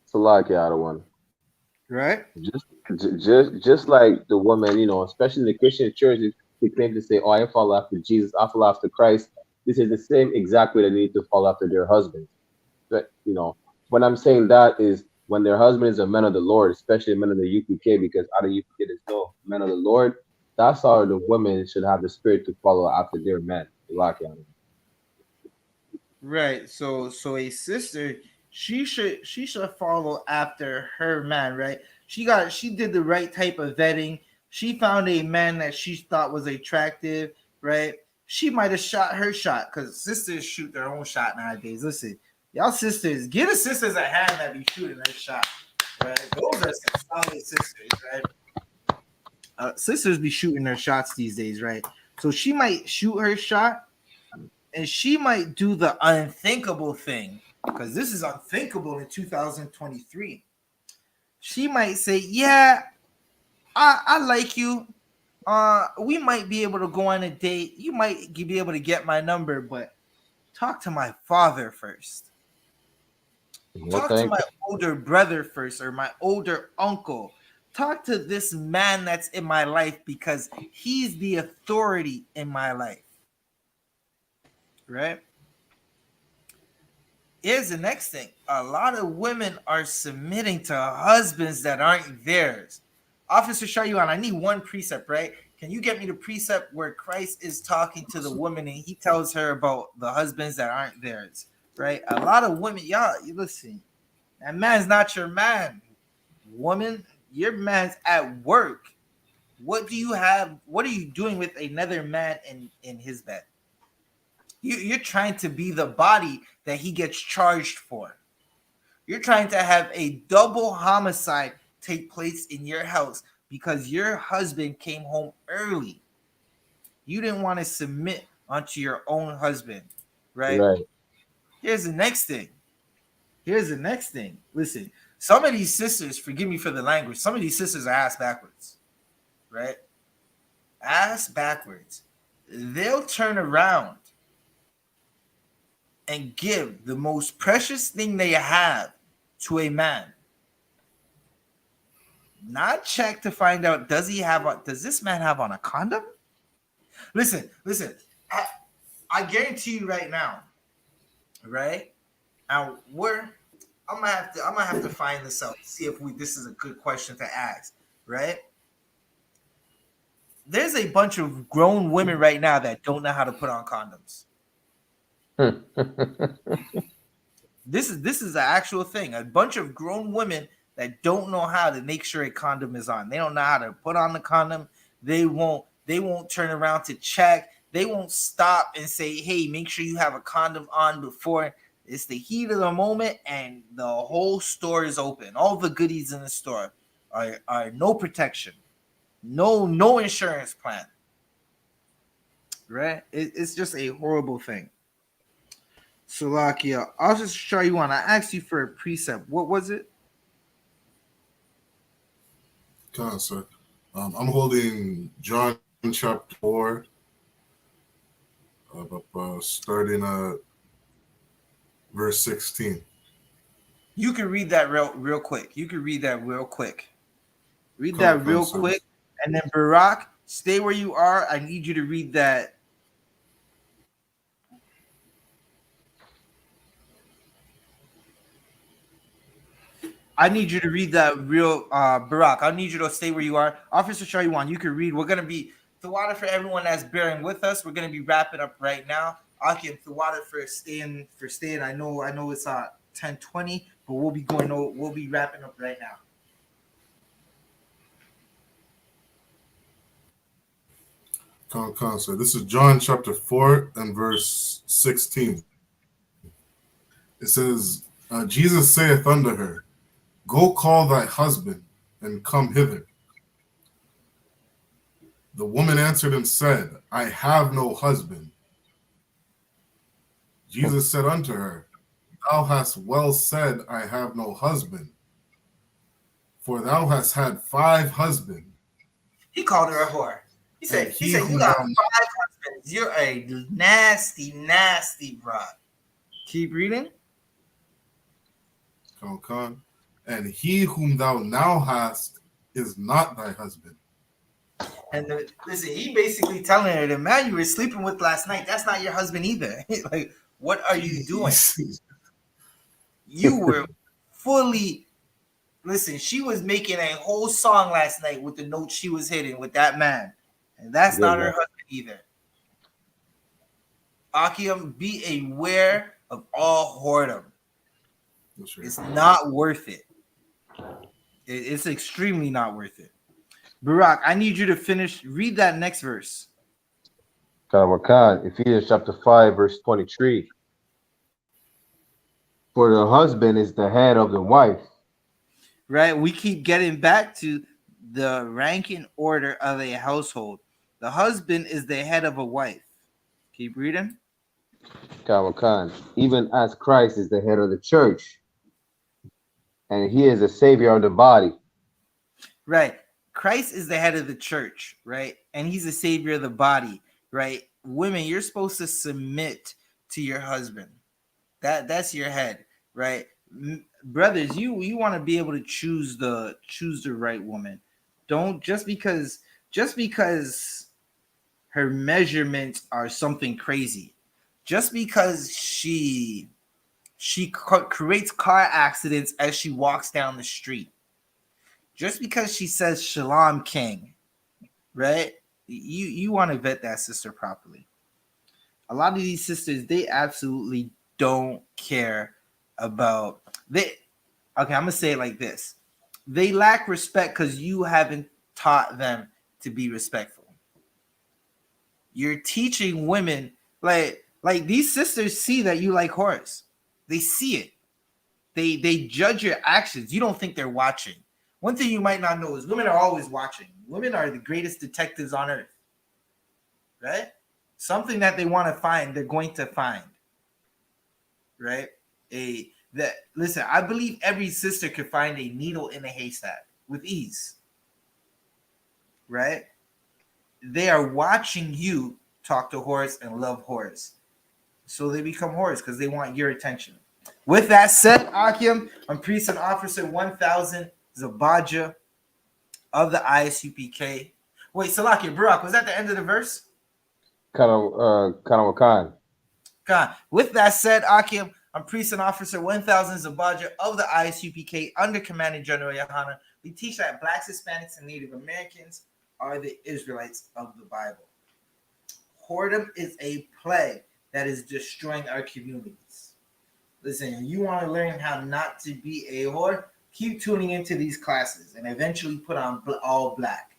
It's a lot, other one. Right? Just like the woman, especially in the Christian church, they claim to say, "Oh, I follow after Jesus, I follow after Christ." This is the same exact way they need to follow after their husbands. But when I'm saying that is when their husband is a man of the Lord, especially a man of the UPK, because out of UPK there's no men of the Lord. That's how the women should have the spirit to follow after their men. Right. So a sister, she should follow after her man, right? She did the right type of vetting. She found a man that she thought was attractive, right? She might have shot her shot, because sisters shoot their own shot nowadays. Listen, y'all sisters, give the sisters a hand that be shooting their shot, right? Those are some solid sisters, right? Sisters be shooting their shots these days, right? So she might shoot her shot, and she might do the unthinkable thing, because this is unthinkable in 2023. She might say, yeah, I like you. We might be able to go on a date. You might be able to get my number, but talk to my father first. Talk to my older brother first, or my older uncle. Talk to this man that's in my life, because he's the authority in my life. Right? Here's the next thing. A lot of women are submitting to husbands that aren't theirs. Officer Shayuan, I need one precept, right? Can you get me the precept where Christ is talking to the woman and he tells her about the husbands that aren't theirs? right? A lot of women, y'all, you listen, that man's not your man. Woman, your man's at work. What do you have? What are you doing with another man in his bed? You're trying to be the body that he gets charged for. You're trying to have a double homicide take place in your house because your husband came home early. You didn't want to submit onto your own husband, right? Right. Here's the next thing. Listen, some of these sisters, forgive me for the language, some of these sisters are ass backwards, right? Ass backwards. They'll turn around and give the most precious thing they have to a man. Not check to find out does this man have on a condom? Listen. I guarantee you right now, right? Now I'm gonna have to find this out. See if this is a good question to ask, right? There's a bunch of grown women right now that don't know how to put on condoms. This is an actual thing. A bunch of grown women that don't know how to make sure a condom is on. They don't know how to put on the condom. They won't turn around to check. They won't stop and say, "Hey, make sure you have a condom on before." It's the heat of the moment, and the whole store is open. All the goodies in the store are no protection, no insurance plan. Right? It's just a horrible thing. Salakia, I'll just show you one. I asked you for a precept. What was it? Come on, sir. I'm holding John chapter 4, starting at verse 16. You can read that real quick. Read Come that on, real sir. quick. And then Barak, stay where you are. I need you to read that. I need you to read that real Barak. I need you to stay where you are. Officer Shariwan, you can read. We're gonna be Thawada for everyone that's bearing with us. We're gonna be wrapping up right now. Aki and Thawada for staying. I know it's 10:20, but we'll be wrapping up right now. Come on, sir. This is John chapter 4 and verse 16. It says, Jesus saith unto her, Go call thy husband and come hither. The woman answered and said, I have no husband. Jesus said unto her, Thou hast well said, I have no husband, for thou hast had 5 husbands. He called her a whore. He said you got 5 husbands. You're a nasty broad. Keep reading. Con. And he whom thou now hast is not thy husband. And listen, he basically telling her, the man you were sleeping with last night, that's not your husband either. Like, what are you doing? You were fully, listen, she was making a whole song last night with the notes she was hitting with that man. And that's not her husband either. Akim, be aware of all whoredom. Right. It's not worth it. It's extremely not worth it. Barak, I need you to read that next verse. Ephesians chapter 5, verse 23. For the husband is the head of the wife. Right? We keep getting back to the ranking order of a household. The husband is the head of a wife. Keep reading. Even as Christ is the head of the church, and he is the savior of the body. Right. Christ is the head of the church, right? And he's the savior of the body, right? Women, you're supposed to submit to your husband. That's your head, right? Brothers, you want to be able to choose the right woman. Don't just because her measurements are something crazy, just because she creates car accidents as she walks down the street, just because she says Shalom King, right? You want to vet that sister properly. A lot of these sisters, they absolutely don't care about they. Okay, I'm gonna say it like this: they lack respect because you haven't taught them to be respectful. You're teaching women like these sisters see that you like horse. They see it. They judge your actions. You don't think they're watching. One thing you might not know is women are always watching. Women are the greatest detectives on earth. Right? Something that they want to find, they're going to find. Right? Listen, I believe every sister could find a needle in a haystack with ease. Right? They are watching you talk to whores and love whores. So they become whores because they want your attention. With that said, Akim, I'm priest and officer 1000 Zabaja of the ISUPK. Wait, Salakia, Barak, was that the end of the verse? Kanawakan. God. With that said, Akim, I'm priest and officer 1000 Zabaja of the I.S.U.P.K. under Commanding General YAHANNA. We teach that blacks, Hispanics, and Native Americans are the Israelites of the Bible. Whoredom is a plague that is destroying our communities. Listen, you want to learn how not to be a whore? Keep tuning into these classes and eventually put on all black.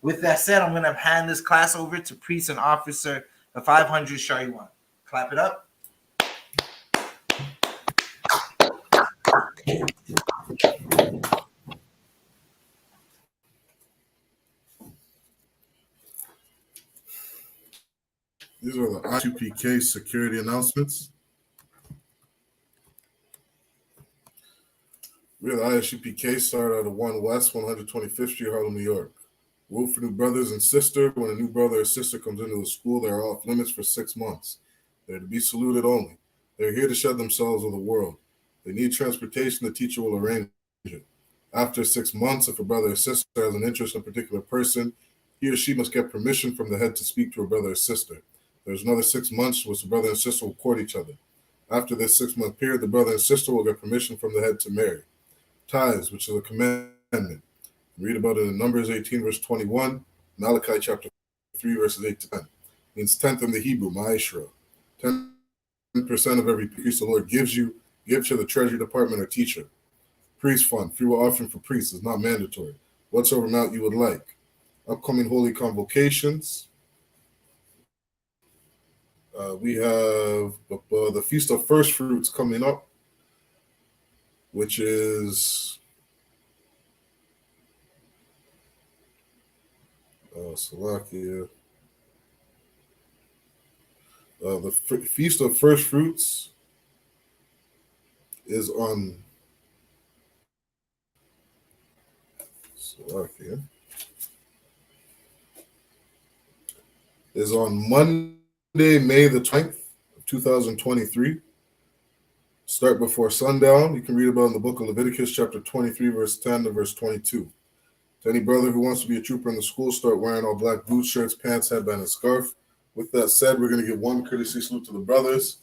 With that said, I'm going to hand this class over to priest and officer the 500 Shariwan. Clap it up. These are the I.S.U.P.K. security announcements. We are the I.S.U.P.K. started out of 1 West 125th Street, Harlem, New York. Rule for new brothers and sisters. When a new brother or sister comes into the school, they are off limits for 6 months. They're to be saluted only. They're here to shed themselves with the world. They need transportation. The teacher will arrange it. After 6 months, if a brother or sister has an interest in a particular person, he or she must get permission from the head to speak to a brother or sister. There's another 6 months which the brother and sister will court each other. After this 6-month period, the brother and sister will get permission from the head to marry. Tithes, which is a commandment. Read about it in Numbers 18, verse 21, Malachi chapter 3, verses 8 to 10. It means tenth in the Hebrew, ma'ashra. 10% of every piece the Lord gives you, give to the treasury department or teacher. Priest fund, free will offering for priests is not mandatory. Whatsoever amount you would like. Upcoming holy convocations. We have the Feast of First Fruits coming up, which is Salakia. The Feast of First Fruits is on Salakia. Is on Monday, May the 20th of 2023. Start before sundown. You can read about it in the book of Leviticus, chapter 23, verse 10 to verse 22. To any brother who wants to be a trooper in the school, start wearing all black boots, shirts, pants, headband, and scarf. With that said, we're going to give one courtesy salute to the brothers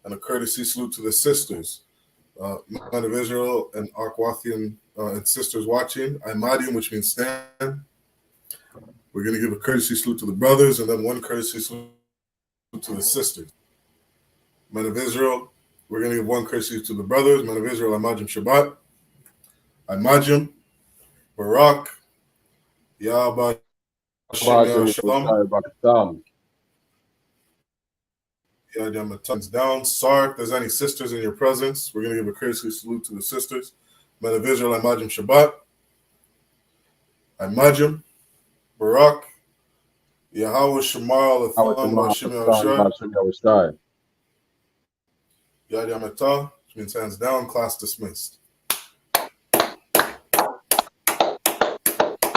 and a courtesy salute to the sisters. Man of Israel and Arkwathian and sisters watching. Imadium, which means stand. We're going to give a courtesy salute to the brothers and then one courtesy salute to the sisters. Men of Israel, we're going to give one courtesy to the brothers. Men of Israel, Imajim Shabbat. Imajim, Barak, Yahba, Shalom. Yadamatan's down. Sark, if there's any sisters in your presence, we're going to give a courtesy salute to the sisters. Men of Israel, Imajim Shabbat. Imajim, Barak, Yahweh Shemal, Yad Yamatah, which means hands down, class dismissed.